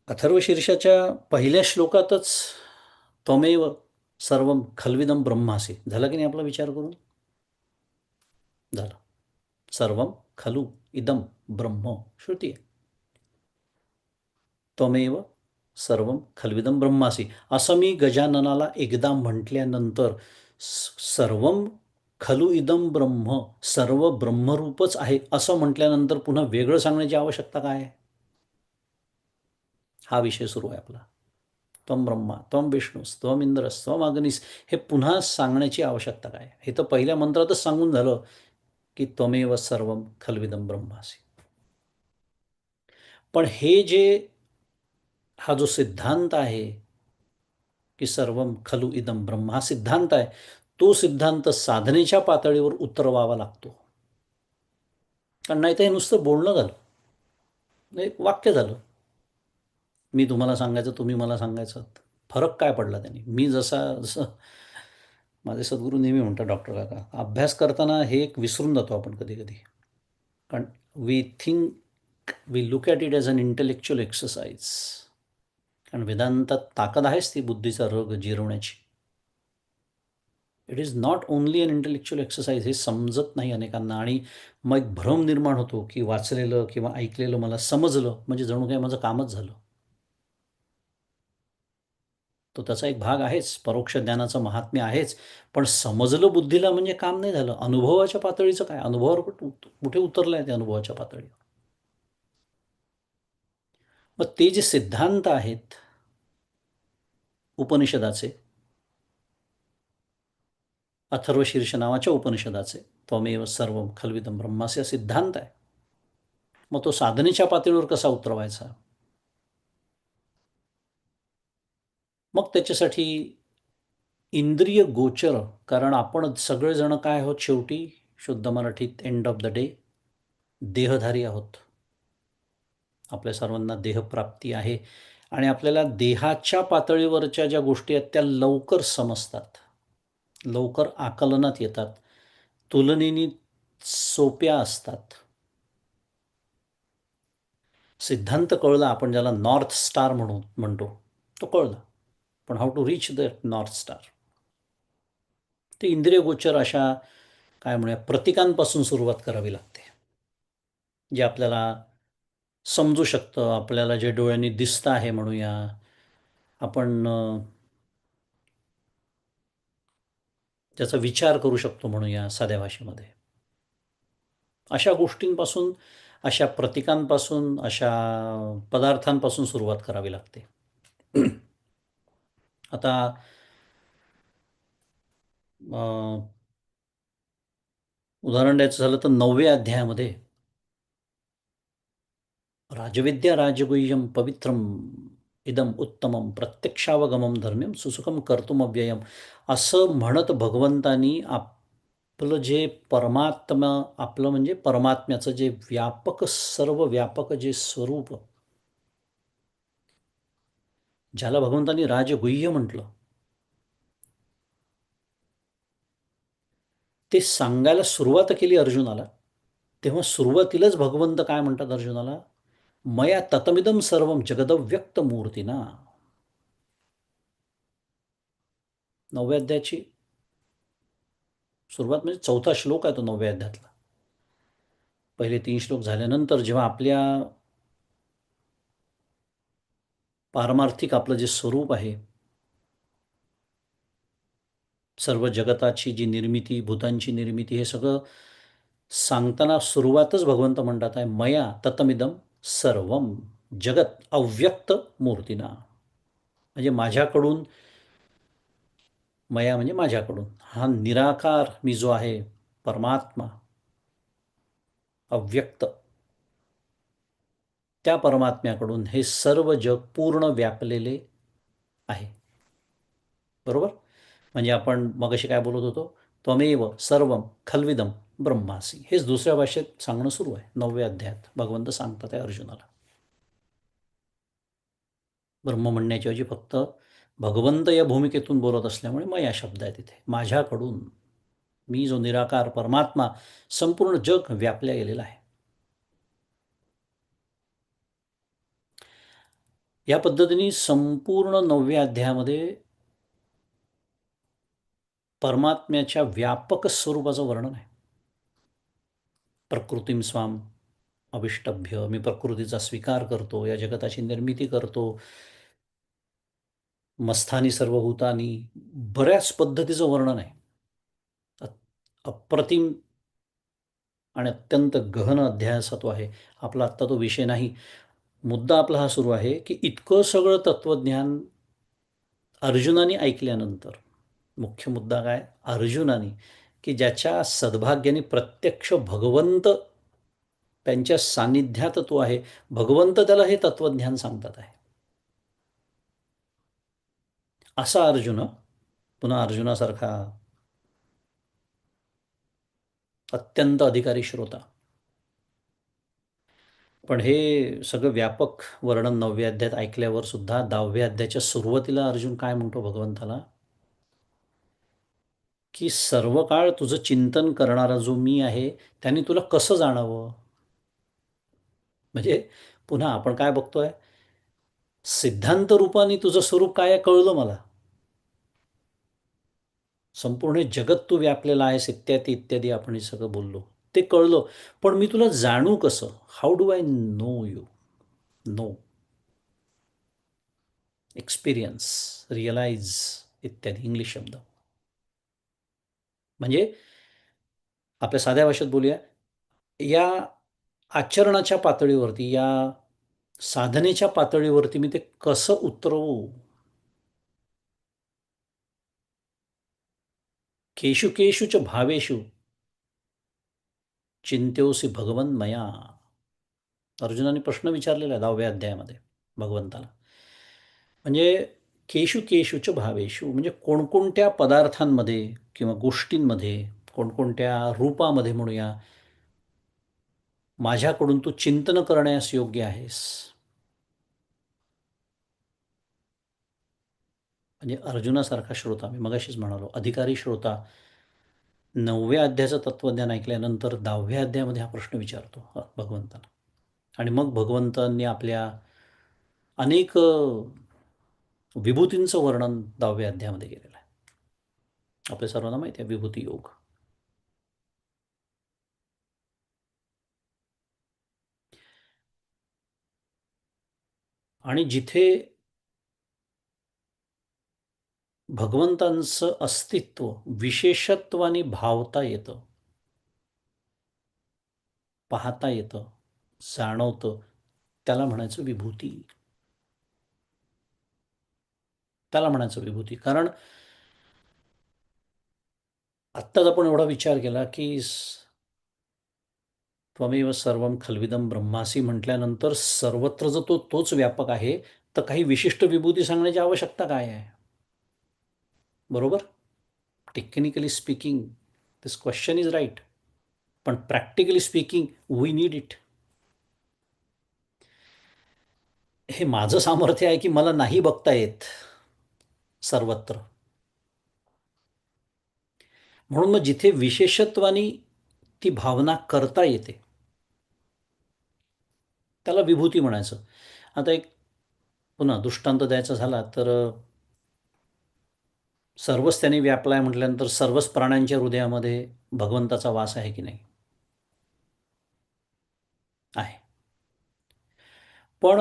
Speaker 1: अथर्वशीर्षाच्या पहिल्या श्लोकातच त्वमेव सर्वम खल्विदम ब्रह्मासी झालं की नाही आपला विचार करून? झालं. सर्वम खलु इदम ब्रह्म, श्रुती आहे. त्वमेव सर्वम खल्विदम ब्रह्मासी असं मी गजाननाला एकदा म्हटल्यानंतर सर्वम खलु इदम ब्रह्म, सर्व ब्रह्मरूपच आहे असं म्हटल्यानंतर पुन्हा वेगळं सांगण्याची आवश्यकता काय आहे? हा विषय सुरू आहे आपला. त्वम ब्रह्मा त्वम विष्णूस त्वम इंद्रस त्वम अग्निस, हे पुन्हा सांगण्याची आवश्यकता काय? हे तर पहिल्या मंत्रातच सांगून झालं की त्वमेव सर्वम खल्विदम ब्रह्मासी. पण हे जे हा जो सिद्धांत आहे की सर्वम खलु इदम ब्रह्म, हा सिद्धांत आहे, तो सिद्धांत साधनेच्या पातळीवर उतरवावा लागतो. कारण नाही तर हे नुसतं बोलणं झालं, एक वाक्य झालं. मी तुम्हाला सांगायचं, तुम्ही मला सांगायचं, फरक काय पडला त्यांनी? मी जसं माझे सद्गुरू नेहमी म्हणतात, डॉक्टर काका, अभ्यास करताना हे एक विसरून जातो आपण कधी कधी. कारण we look at it as an intellectual exercise. कारण वेदांतात ताकद आहेच ती बुद्धीचा रग जिरवण्याची. It is not only an intellectual exercise, हे समजत नाही अनेकांना. आणि मग एक भ्रम निर्माण होतो की वाचलेलं किंवा ऐकलेलं मला समजलं म्हणजे जणू काही माझं कामच झालं. तो त्याचा एक भाग आहेच, परोक्ष ज्ञानाचं महात्म्य आहेच. पण समजलं बुद्धीला म्हणजे काम नाही झालं. अनुभवाच्या पातळीचं काय? अनुभवावर कुठे उतरलं आहे ते अनुभवाच्या पातळीवर? मग ते जे सिद्धांत आहेत उपनिषदाचे, अथर्वशीर्ष नावाच्या उपनिषदाचे, त्वमेव सर्व खल्विदम ब्रह्माचे सिद्धांत आहे. मग तो साधनेच्या पातळीवर कसा उतरवायचा? मग त्याच्यासाठी इंद्रिय गोचर, कारण आपण सगळेजण काय आहोत शेवटी, शुद्ध मराठीत एंड ऑफ द डे, देहधारी आहोत. आपल्या सर्वांना देहप्राप्ती आहे आणि आपल्याला देहाच्या पातळीवरच्या ज्या गोष्टी आहेत त्या लवकर समजतात, लवकर आकलनात येतात, तुलनेने सोप्या असतात. सिद्धांत कळला, आपण ज्याला नॉर्थ स्टार म्हणतो, तो कळला. पण how to reach the north star, ते इंद्रियगोचर अशा काय म्हणूया प्रतीकांपासून सुरुवात करावी लागते, जे आपल्याला समजू शकतं, आपल्याला जे डोळ्यांनी दिसतं आहे म्हणूया आपण, त्याचा विचार करू शकतो म्हणूया साध्या भाषेमध्ये. अशा गोष्टींपासून, अशा प्रतीकांपासून, अशा पदार्थांपासून सुरुवात करावी लागते. आता उदाहरण द्यायचं झालं तर 9व्या अध्यायामध्ये राजविद्या राजगुह्यम पवित्रम इदम उत्तमम प्रत्यक्षावगमम धर्म्यम सुसुखम कर्तुमव्ययम, असं म्हणत भगवंतानी आपलं जे परमात्मा, आपलं म्हणजे परमात्म्याचं जे व्यापक, सर्व व्यापक जे स्वरूप, ज्याला भगवंतानी राजगुह्य म्हटलं, ते सांगायला सुरुवात केली अर्जुनाला. तेव्हा सुरुवातीलाच भगवंत काय म्हणतात अर्जुनाला? मया ततमिदम सर्वम जगदव्यक्त मूर्तीना. 9व्या अध्यायाची सुरुवात म्हणजे 4था श्लोक आहे तो 9व्या अध्यायातला. पहिले 3 श्लोक झाल्यानंतर जेव्हा आपल्या पारमार्थिक आपलं जे स्वरूप आहे, सर्व जगताची जी निर्मिती, भूतांची निर्मिती, हे सगळं सांगताना सुरुवातच भगवंत म्हणतात आहे, मया ततमिदं सर्वम जगत अव्यक्त मूर्तीना. म्हणजे माझ्याकडून, मया म्हणजे माझ्याकडून, हा निराकार मी जो आहे परमात्मा अव्यक्त, त्या परमात्म्याकडून हे सर्व जग पूर्ण व्यापलेले आहे. बरोबर. म्हणजे आपण मगाशी काय बोलत होतो, त्वमेव सर्वम खल्विदम ब्रह्मासी, हेच दुसऱ्या भाषेत सांगणं सुरू आहे 9व्या अध्यायात. भगवंत सांगतात आहे अर्जुनाला. ब्रह्म म्हणण्याच्या ऐवजी फक्त भगवंत या भूमिकेतून बोलत असल्यामुळे मया शब्द आहे तिथे. माझ्याकडून, मी जो निराकार परमात्मा संपूर्ण जग व्यापल्या गेलेला आहे. या पद्धतीने संपूर्ण 9व्या अध्यायामध्ये परमात्म्याच्या व्यापक स्वरूपाचं वर्णन आहे. प्रकृतीम स्वाम अविष्टभ्य, मी प्रकृतीचा स्वीकार करतो, या जगताची निर्मिती करतो, मस्थानी सर्वभूतानी, बऱ्याच पद्धतीचं वर्णन आहे. अप्रतिम आणि अत्यंत गहन अध्याय असा तो आहे. आपला आत्ता तो विषय नाही. मुद्दा आपला हा सुरू आहे की इतकं सगळं तत्त्वज्ञान अर्जुनाने ऐकल्यानंतर, मुख्य मुद्दा काय, अर्जुनाने, की ज्याच्या सद्भाग्याने प्रत्यक्ष भगवंत त्यांच्या सान्निध्यात तो आहे, भगवंत त्याला हे तत्त्वज्ञान सांगतात आहे, असा अर्जुन, पुन्हा अर्जुनासारखा अत्यंत अधिकारी श्रोता. पण हे सगळं व्यापक वर्णन 9व्या अध्यायात ऐकल्यावर सुद्धा 10व्या अध्यायाच्या सुरुवातीला अर्जुन काय म्हणतो भगवंताला, की सर्व काळ तुझं चिंतन करणारा जो मी आहे त्याने तुला कसं जाणावं. म्हणजे पुन्हा आपण काय बघतोय, सिद्धांत रूपाने तुझं स्वरूप काय आहे कळलं मला, संपूर्ण जगत तू व्यापलेला आहेस इत्यादी इत्यादी आपण हे सगळं बोललो, ते कळलं. पण मी तुला जाणू कसं, how do I know you. Know, experience, realise इत्यादी इंग्लिश शब्द. म्हणजे आपल्या साध्या भाषेत बोलूया, या आचरणाच्या पातळीवरती, या साधनेच्या पातळीवरती मी ते कसं उतरवू. केषु केषु च भावेषु चिंत्योसी भगवन मया. अर्जुनाने प्रश्न विचारलेला आहे 10व्या अध्यायामध्ये भगवंताला. म्हणजे केषु केषुच भावेषु म्हणजे कोणकोणत्या पदार्थांमध्ये किंवा गोष्टींमध्ये, कोणकोणत्या रूपामध्ये म्हणूया, माझ्याकडून तू चिंतन करण्यास योग्य आहेस. म्हणजे अर्जुनासारखा श्रोता, मी मगाशीच म्हणालो अधिकारी श्रोता, 9व्या अध्यायाचं तत्त्वज्ञान ऐकल्यानंतर 10व्या अध्यायामध्ये हा प्रश्न विचारतो भगवंताला. आणि मग भगवंतांनी आपल्या अनेक विभूतींचं वर्णन 10व्या अध्यायामध्ये केलेलं आहे. आपल्या सर्वांना माहिती आहे विभूती योग. आणि जिथे भगवंतांचं अस्तित्व विशेषत्वाने भावता येतं, पाहता येतं, जाणवतं, त्याला म्हणायचं विभूती. त्याला म्हणायचं विभूती. कारण आत्ताच आपण एवढा विचार केला की त्वमेव सर्वम खल्विदम ब्रह्मासी म्हटल्यानंतर सर्वत्र जर तोच व्यापक आहे, तर काही विशिष्ट विभूती सांगण्याची आवश्यकता काय आहे. बरोबर. Technically speaking this question is right, पण practically speaking we need it. हे माझं सामर्थ्य आहे की मला नाही बघता येत सर्वत्र. म्हणून मग जिथे विशेषत्वानी ती भावना करता येते त्याला विभूती म्हणायचं. आता एक पुन्हा दृष्टांत द्यायचा झाला तर सर्वच त्याने व्यापलाय म्हटल्यानंतर सर्वच प्राण्यांच्या हृदयामध्ये भगवंताचा वास आहे की नाही? आहे. पण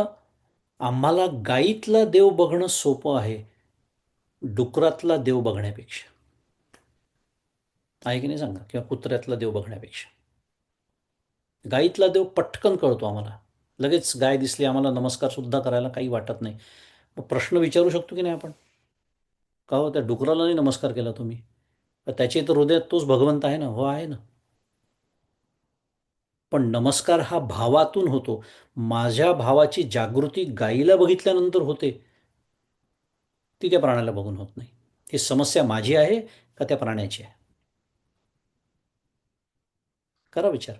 Speaker 1: आम्हाला गायीतला देव बघणं सोपं आहे डुकरातला देव बघण्यापेक्षा. आहे की नाही सांगा? किंवा कुत्र्यातला देव बघण्यापेक्षा. गायीतला देव पटकन कळतो आम्हाला. लगेच गाय दिसली आम्हाला नमस्कार सुद्धा करायला काही वाटत नाही. मग प्रश्न विचारू शकतो की नाही आपण? का हो त्या डुकराला नाही नमस्कार केला तुम्ही? त्याच्या तर हृदयात तोच भगवंत आहे ना? हो आहे ना. पण नमस्कार हा भावातून होतो. माझ्या भावाची जागृती गायीला बघितल्यानंतर होते, ती त्या प्राण्याला बघून होत नाही. ही समस्या माझी आहे का त्या प्राण्याची आहे? करा विचार.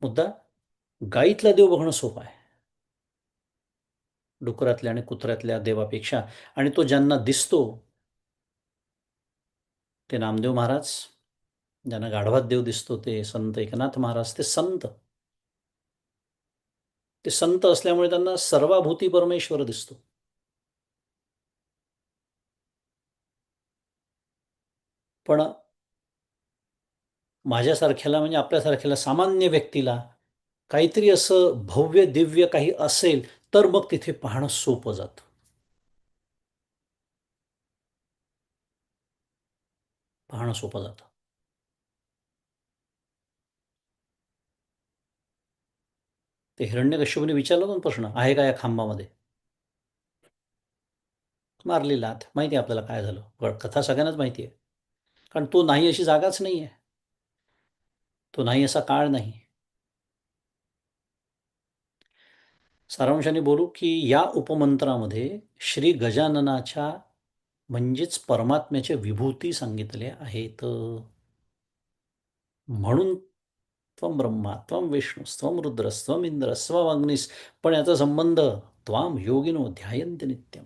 Speaker 1: मुद्दा गायीतला देव बघणं सोपं आहे डुकरातल्या आणि कुत्र्यातल्या देवापेक्षा. आणि तो ज्यांना दिसतो ते नामदेव महाराज, ज्यांना गाढवात देव दिसतो ते संत एकनाथ महाराज. ते संत असल्यामुळे त्यांना सर्वाभूती परमेश्वर दिसतो. पण माझ्यासारख्याला म्हणजे आपल्यासारख्याला सामान्य व्यक्तीला काहीतरी असं भव्य दिव्य काही असेल तर मग तिथे पाहणं सोपं जातं. पाहणं सोपं जातं. ते हिरण्यकश्यपूने विचारला होता ना प्रश्न, आहे का या खांबामध्ये? मारली लाथ. माहिती आहे आपल्याला काय झालं. कथा सगळ्यांनाच माहिती आहे. कारण तो नाही अशी जागाच नाही आहे. तो नाही असा काळ नाही. सारांशाने बोलू की या उपमंत्रामध्ये श्री गजाननाच्या म्हणजेच परमात्म्याच्या विभूती सांगितल्या आहेत. म्हणून त्वं ब्रह्मा त्वं विष्णू रुद्र इंद्र अग्निस. पण याचा संबंध त्वाम योगिनो ध्यायन्ति नित्यम.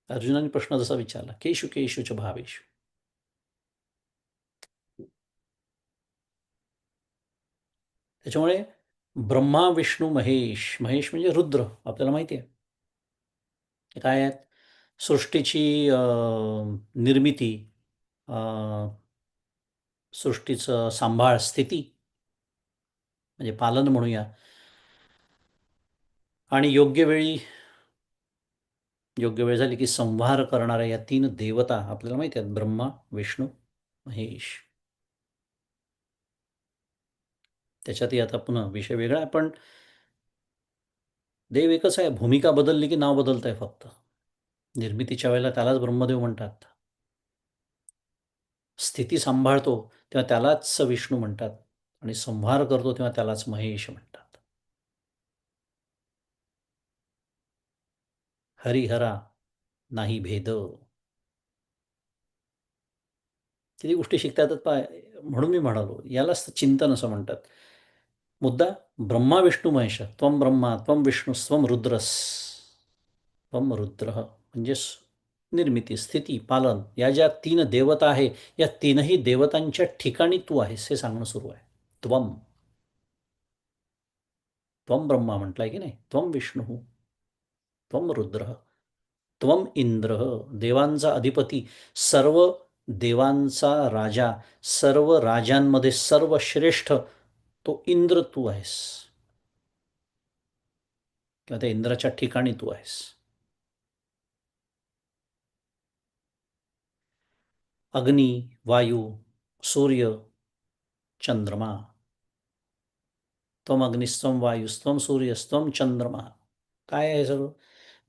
Speaker 1: अर्जुनाने प्रश्न जसा विचारला, केशु केशु च भावेषु. त्याच्यामुळे ब्रह्मा विष्णू महेश. महेश म्हणजे रुद्र, आपल्याला माहिती आहे. हे काय आहेत? सृष्टीची निर्मिती, अ, सृष्टीचं सांभाळ, स्थिती म्हणजे पालन म्हणूया. आणि योग्य वेळ झाली की संहार करणाऱ्या या 3 देवता आपल्याला माहिती आहेत, ब्रह्मा, विष्णू, महेश. त्याच्यातही आता पुन्हा विषय वेगळा आहे, पण देव एकच आहे. भूमिका बदलली की नाव बदलतंय फक्त. निर्मितीच्या वेळेला त्यालाच ब्रह्मदेव म्हणतात. स्थिती सांभाळतो तेव्हा त्यालाच विष्णू म्हणतात आणि संहार करतो तेव्हा त्यालाच महेश म्हणतात. हरिहरा नाही भेद. किती गोष्टी शिकता येतात म्हणून मी म्हणालो यालाच तर चिंतन असं म्हणतात. मुद्दा ब्रह्मा विष्णू महेश. त्वं ब्रह्मा त्वं विष्णू स्वं रुद्रस. त्वं रुद्र म्हणजे निर्मिती, स्थिती, पालन या ज्या 3 देवता आहे, या 3ही देवतांच्या ठिकाणी तू आहेस हे सांगणं सुरू आहे. त्वं. त्वं ब्रह्मा म्हटलंय की नाही? त्वं विष्णू त्वं रुद्र त्वं इंद्र. देवांचा अधिपती, सर्व देवांचा राजा, सर्व राजांमध्ये सर्वश्रेष्ठ तो इंद्र तू आहेस किंवा त्या इंद्राच्या ठिकाणी तू आहेस. अग्नी, वायू, सूर्य, चंद्रमा. त्वम अग्निस्त्वम वायुस्त्वम सूर्यस्त्वम चंद्रमा. काय आहे सगळं?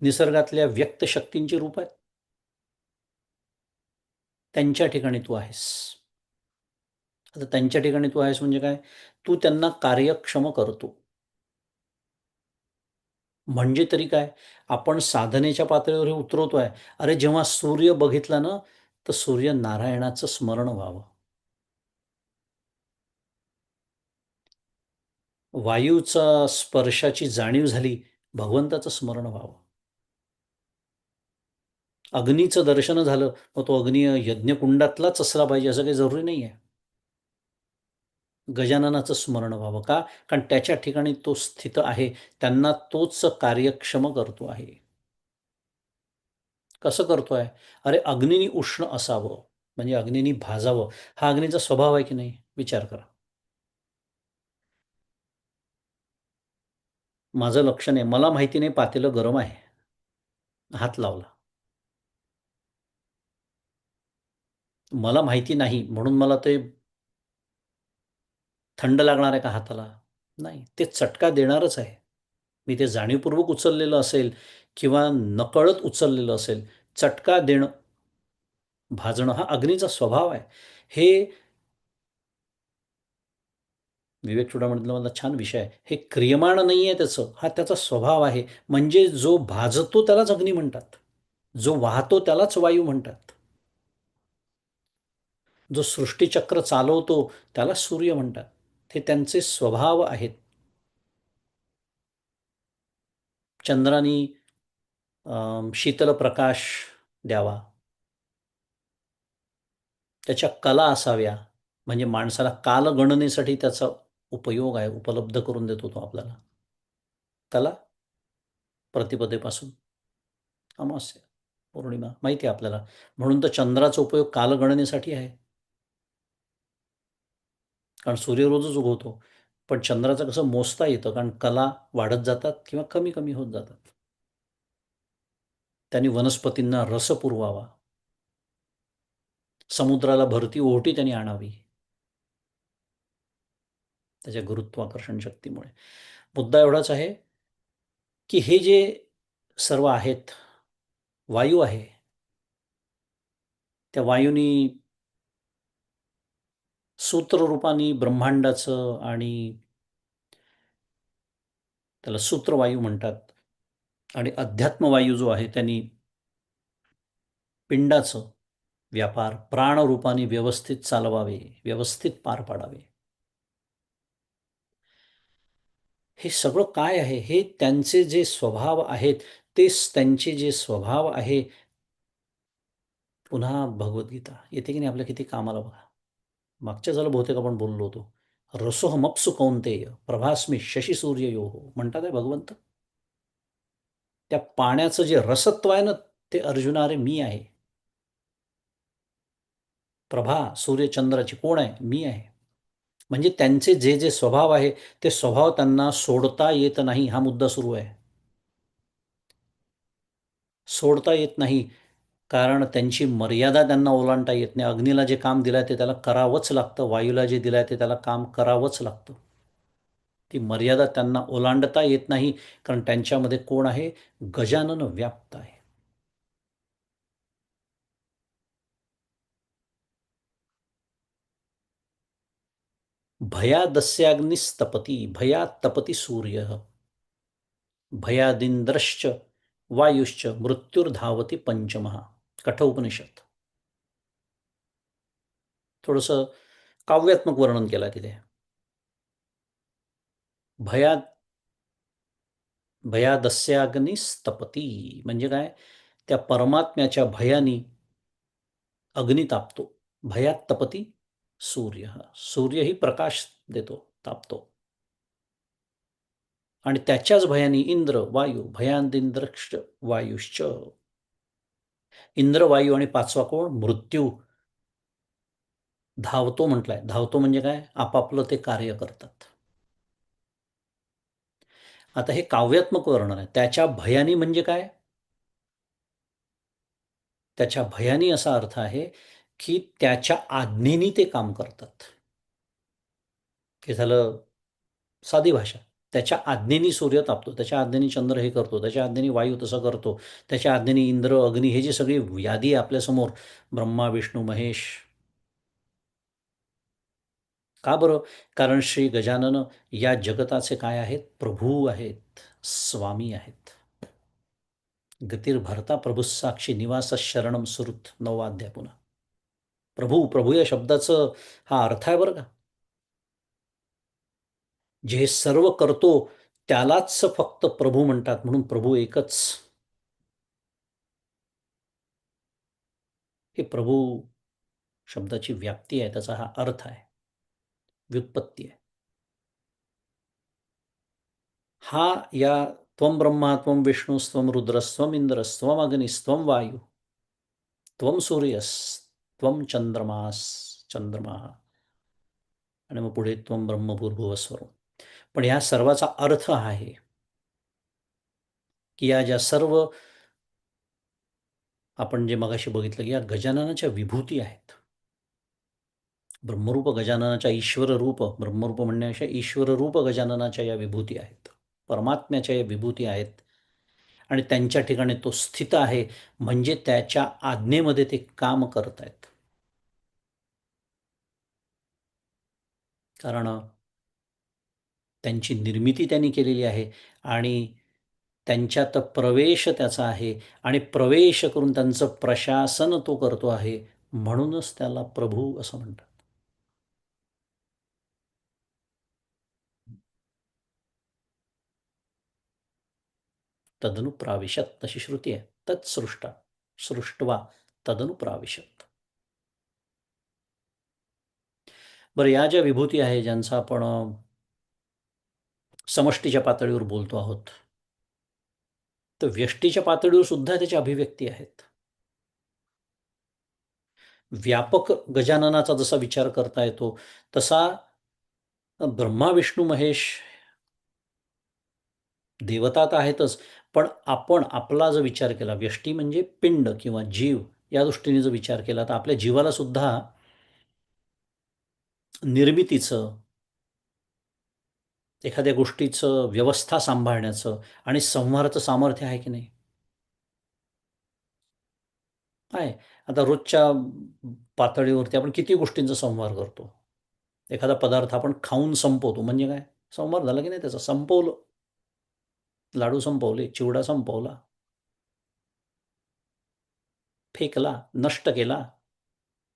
Speaker 1: निसर्गातल्या व्यक्त शक्तींची रूप आहेत. त्यांच्या ठिकाणी तू आहेस. आता त्यांच्या ठिकाणी तू आहेस म्हणजे काय? तू त्यांना कार्यक्षम करतो. म्हणजे तरी काय? आपण साधनेच्या पातळीवर हे उतरवतोय. अरे, जेव्हा सूर्य बघितला ना, तर सूर्यनारायणाचं स्मरण व्हावं. वायूचा स्पर्शाची जाणीव झाली, भगवंताचं स्मरण व्हावं. अग्नीचं दर्शन झालं, मग तो अग्नी यज्ञकुंडातलाच असला पाहिजे असं काही जरुरी नाही आहे. गजाननाचं स्मरण व्हावं. का? कारण त्याच्या ठिकाणी तो स्थित आहे. त्यांना तोच कार्यक्षम करतो आहे. कसं करतोय? अरे, अग्नीनी उष्ण असावं, म्हणजे अग्नीनी भाजावं. हा अग्नीचा स्वभाव आहे की नाही? विचार करा. माझं लक्ष नाही. मला माहिती नाही पातेलं गरम आहे. हात लावला. मला माहिती नाही म्हणून मला ते थंड लागणार आहे का हाताला? नाही. ते चटका देणारच आहे. मी ते जाणीवपूर्वक उचललेलं असेल किंवा नकळत उचललेलं असेल, चटका देणं, भाजणं हा अग्नीचा स्वभाव आहे. हे विवेक चूडामणीतला मधला छान विषय आहे. हे क्रियमाण नाहीये त्याचं, हा त्याचा स्वभाव आहे. म्हणजे जो भाजतो त्यालाच अग्नी म्हणतात. जो वाहतो त्यालाच वायू म्हणतात. जो सृष्टीचक्र चालवतो त्याला सूर्य म्हणतात. ते त्यांचे स्वभाव आहेत. चंद्रानी शीतल प्रकाश द्यावा. त्याच्या कला असाव्या. म्हणजे माणसाला कालगणनेसाठी त्याचा उपयोग आहे, उपलब्ध करून देतो तो आपल्याला. त्याला प्रतिपदेपासून अमावास्या, पौर्णिमा माहिती आहे आपल्याला. म्हणून तर चंद्राचा उपयोग कालगणनेसाठी आहे. कारण सूर्य रोजच उगवतो. पण चंद्राचं कसं मोजता येतं, कारण कला वाढत जातात किंवा कमी-कमी होत जातात. त्यांनी वनस्पतींना रस पुरवावा. समुद्राला भरती ओहोटी त्यांनी आणावी. त्याच्या गुरुत्वाकर्षण शक्तीमुळे. मुद्दा एवढाच आहे, की हे जे सर्व आहेत, वायू आहे. त्या वायूनी सूत्ररूपाने ब्रह्मांडाचं आणि त्याला सूत्रवायू म्हणतात आणि अध्यात्मवायू जो आहे त्यांनी पिंडाचं व्यापार प्राणरूपाने व्यवस्थित चालवावे, व्यवस्थित पार पाडावे. हे सगळं काय आहे? हे त्यांचे जे स्वभाव आहेत, तेच त्यांचे जे स्वभाव आहे. पुन्हा भगवद्गीता येते की नाही आपल्या किती कामाला बघा. मागच्या झालं बहुतेक आपण बोललो होतो. रसोहमप्सु कौंतेय प्रभास्मी शशिसूर्ययोः म्हणतात आहे भगवंत. त्या पाण्याचं जे रसत्व आहे ना, ते अर्जुना अरे मी आहे. प्रभा सूर्यचंद्राची कोण आहे? मी आहे. म्हणजे त्यांचे जे जे स्वभाव आहे, ते स्वभाव त्यांना सोडता येत नाही, हा मुद्दा सुरू आहे. सोडता येत नाही, कारण त्यांची मर्यादा त्यांना ओलांडता येत नाही. अग्नीला जे काम दिलंय ते त्याला करावंच लागतं. वायूला जे दिलंय ते त्याला काम करावंच लागतं. ती मर्यादा त्यांना ओलांडता येत नाही, कारण त्यांच्यामध्ये कोण आहे? गजानन व्याप्त आहे. भयादस्याग्निस्तपती भयात् तपती सूर्यः भयादिंद्रश्च वायुश्च मृत्युर्धावती पंचमः. कठोपनिषद. थोडंसं काव्यात्मक वर्णन केलं आहे तिथे. भयाद भयादस्याग्निस्तपती म्हणजे काय? त्या परमात्म्याच्या भयानी अग्नी तापतो. भयात तपती सूर्य. सूर्यही प्रकाश देतो, तापतो. आणि त्याच्याच भयानी इंद्र, वायू, भयांदिंद्रश्च वायुश्च. इंद्र, वायू आणि पाचवा कोण? मृत्यू. धावतो म्हटलाय. धावतो म्हणजे काय? आपापलं ते कार्य करतात. आता हे काव्यात्मक वर्णन आहे. त्याच्या भयानी म्हणजे काय? त्याच्या भयानी असा अर्थ आहे, की त्याच्या आज्ञेनी ते काम करतात. हे झालं साधी भाषा. त्याच्या आज्ञेनी सूर्य तापतो, त्याच्या आज्ञेनी चंद्र हे करतो, त्याच्या आज्ञेनी वायू तसं करतो, त्याच्या आज्ञेनी इंद्र, अग्नी हे जी सगळी यादी आहे आपल्यासमोर, ब्रह्मा, विष्णू, महेश. का बरं? कारण श्री गजानन या जगताचे काय आहेत? प्रभू आहेत, स्वामी आहेत. गतिर्भरता प्रभुस्साक्षी निवास शरणम सुहृत 9वा अध्याय पुन्हा. प्रभू, प्रभू या शब्दाचं हा अर्थ आहे बरं का. जे सर्व करतो त्यालाच फक्त प्रभू म्हणतात, म्हणून प्रभू एकच. हे प्रभू शब्दाची व्याप्ती आहे, त्याचा हा अर्थ आहे. व्युत्पत्ती आहे. हा या त्वं ब्रह्मा त्वं विष्णुस्त्वं रुद्रस्त्वं इंद्रस्त्वं अग्निस्त्वं वायू त्वं सूर्यस्त्वं चंद्रमा आणि मग पुढे त्वं ब्रह्मभूर्भुवस्वरू. पण ह्या सर्वाचा अर्थ हा आहे की या ज्या सर्व आपण जे मगाशी बघितलं की या गजाननाच्या विभूती आहेत. ब्रह्मरूप गजाननाच्या ईश्वर रूप ब्रह्मरूप म्हणण्यापेक्षा ईश्वर रूप गजाननाच्या या विभूती आहेत. परमात्म्याच्या या विभूती आहेत आणि त्यांच्या ठिकाणी तो स्थित आहे म्हणजे त्याच्या आज्ञेमध्ये ते काम करत आहेत. कारण त्यांची निर्मिती त्यांनी केलेली आहे आणि त्यांच्यात प्रवेश त्याचा आहे आणि प्रवेश करून त्यांचं प्रशासन तो करतो आहे. म्हणूनच त्याला प्रभू असं म्हणतात. तदनुप्राविशत तशी श्रुती आहे. तत्सृष्टा सृष्ट्वा तदनुप्राविशत. बरं, या ज्या विभूती आहे ज्यांचा आपण समष्टीच्या पातळीवर बोलतो आहोत, तर व्यष्टीच्या पातळीवर सुद्धा त्याच्या अभिव्यक्ती आहेत. व्यापक गजाननाचा जसा विचार करता येतो तसा ब्रह्मा विष्णू महेश देवता तर आहेतच, पण आपण आपला जर विचार केला, व्यष्टी म्हणजे पिंड किंवा जीव, या दृष्टीने जर विचार केला तर आपल्या जीवाला सुद्धा निर्मितीचं, एखाद्या गोष्टीचं व्यवस्था सांभाळण्याचं आणि संहाराचं सामर्थ्य आहे की नाही? आहे. आता रोजच्या पातळीवरती आपण किती गोष्टींचा संहार करतो. एखादा पदार्थ आपण खाऊन संपवतो म्हणजे काय? संहार झाला की नाही त्याचा? संपवलं. लाडू संपवले, चिवडा संपवला, फेकला, नष्ट केला,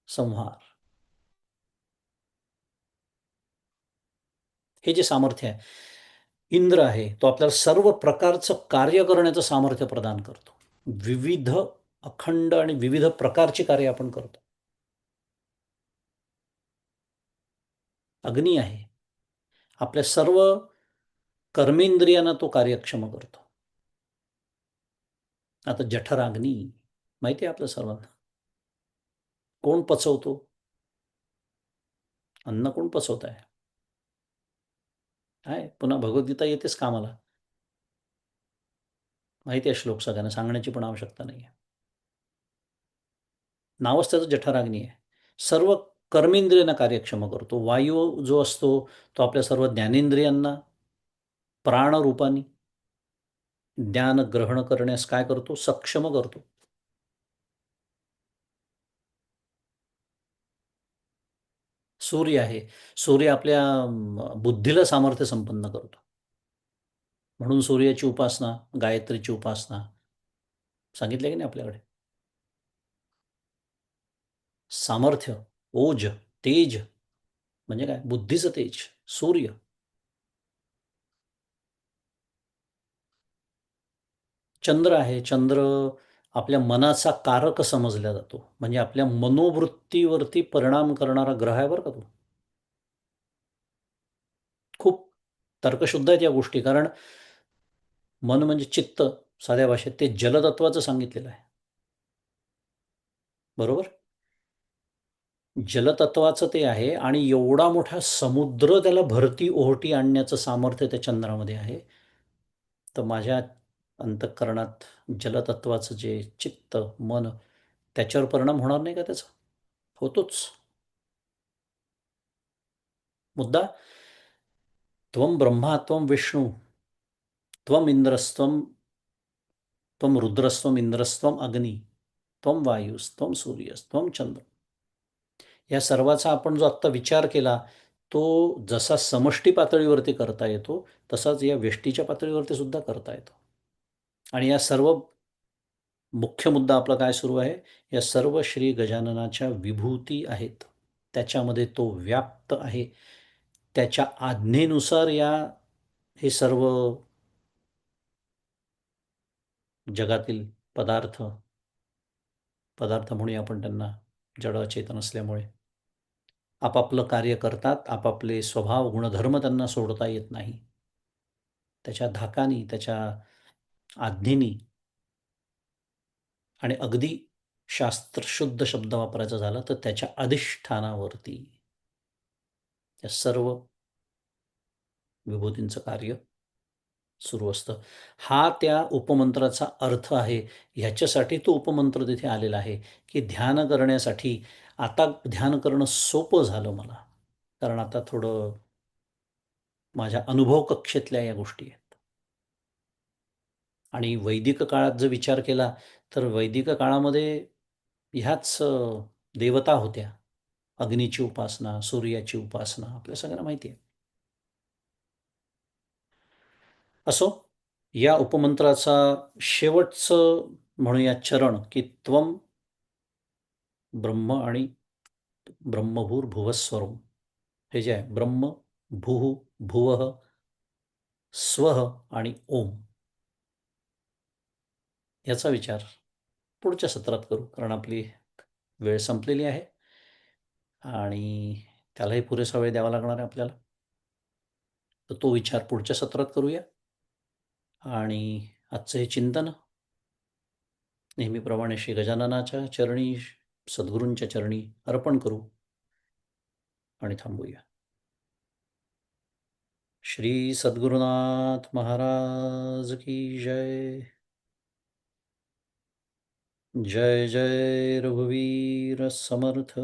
Speaker 1: संहार. हे जे सामर्थ्य आहे, इंद्र आहे, तो आपल्याला सर्व प्रकारचं कार्य करण्याचं सामर्थ्य प्रदान करतो. विविध, अखंड आणि विविध प्रकारची कार्य आपण करतो. अग्नी आहे. आपल्या सर्व कर्मेंद्रियांना तो कार्यक्षम करतो. आता जठराग्नी माहिती आहे आपल्या सर्वांना. कोण पचवतो? अन्न कोण पचवत आहे? आहे. पुन्हा भगवद्गीता येतेच कामाला. माहिती आहे श्लोक सगळ्यांना, सांगण्याची पण आवश्यकता नाही आहे. नावच त्याचं जठराग्नी आहे. सर्व कर्मेंद्रियांना कार्यक्षम करतो. वायू जो असतो तो आपल्या सर्व ज्ञानेंद्रियांना प्राणरूपाने ज्ञान ग्रहण करण्यास काय करतो? सक्षम करतो. सूर्य आहे. सूर्य आपल्या बुद्धीला सामर्थ्य संपन्न करतो. म्हणून सूर्याची उपासना, गायत्रीची उपासना सांगितलं की नाही आपल्याकडे? सामर्थ्य, ओज, तेज म्हणजे काय? बुद्धीचं तेज, सूर्य. चंद्र आहे. चंद्र आपल्या मनाचा कारक समजला जातो. म्हणजे आपल्या मनोवृत्तीवरती परिणाम करणारा ग्रह आहे बरं का तो. खूप तर्कशुद्ध आहेत या गोष्टी. कारण मन म्हणजे चित्त, साध्या भाषेत ते जलतत्वाचं सांगितलेलं आहे. बरोबर? जलतत्वाचं ते आहे आणि एवढा मोठा समुद्र त्याला भरती ओहोटी आणण्याचं सामर्थ्य त्या चंद्रामध्ये आहे. तर माझ्या अंतःकरणात जलतत्वाचं जे चित्त, मन त्याच्यावर परिणाम होणार नाही का त्याचा? होतोच. मुद्दा त्वं ब्रह्मा त्वं विष्णू त्वं इंद्रस्त्वं त्वं रुद्रस्त्वं इंद्रस्त्वं अग्नी त्वं वायुस्त्वं सूर्यस्त्वं चंद्र. या सर्वाचा आपण जो आत्ता विचार केला तो जसा समष्टी पातळीवरती करता येतो तसाच या व्यष्टीच्या पातळीवरती सुद्धा करता येतो. आणि या सर्व मुख्य मुद्दा आपला काय सुरू आहे? या सर्व श्री गजाननाच्या विभूती आहेत. त्याच्यामध्ये तो व्याप्त आहे. त्याच्या आज्ञेनुसार हे सर्व जगातील पदार्थ पदार्थ म्हणूया आपण त्यांना, जड अचेतन असल्यामुळे आपापलं कार्य करतात. आपापले स्वभाव, गुणधर्म त्यांना सोडता येत नाही. त्याच्या धाकानी, त्याच्या आज्ञेनी आणि अगदी शास्त्रशुद्ध शब्द वापरायचा झाला तर त्याच्या अधिष्ठानावरती त्या सर्व विभूतींचं कार्य सुरू असतं. हा त्या उपमंत्राचा अर्थ आहे. ह्याच्यासाठी तो उपमंत्र तिथे आलेला आहे, की ध्यान करण्यासाठी आता ध्यान करणं सोपं झालं मला. कारण आता थोडं माझ्या अनुभव कक्षेतल्या या गोष्टी आहेत. आणि वैदिक काळात जर विचार केला, तर वैदिक काळामध्ये ह्याच देवता होत्या. अग्नीची उपासना, सूर्याची उपासना आपल्या सगळ्यांना माहिती आहे. असो, या उपमंत्राचा शेवटचं म्हणूया चरण, की त्वम ब्रह्म आणि ब्रह्मभूर्भुवस्वरम. हे जे आहे ब्रह्म, भूः, भुवः, स्वः आणि ओम याचा विचार पुढच्या सत्रात करू. कारण आपली वेळ संपलेली आहे आणि त्यालाही पुरेसा वेळ द्यावा लागणार आहे आपल्याला. तर तो विचार पुढच्या सत्रात करूया. आणि आजचं हे चिंतन नेहमीप्रमाणे श्री गजाननाच्या चरणी, सद्गुरूंच्या चरणी अर्पण करू आणि थांबूया. श्री सद्गुरुनाथ महाराज की जय. जय जय रघुवीर समर्थ.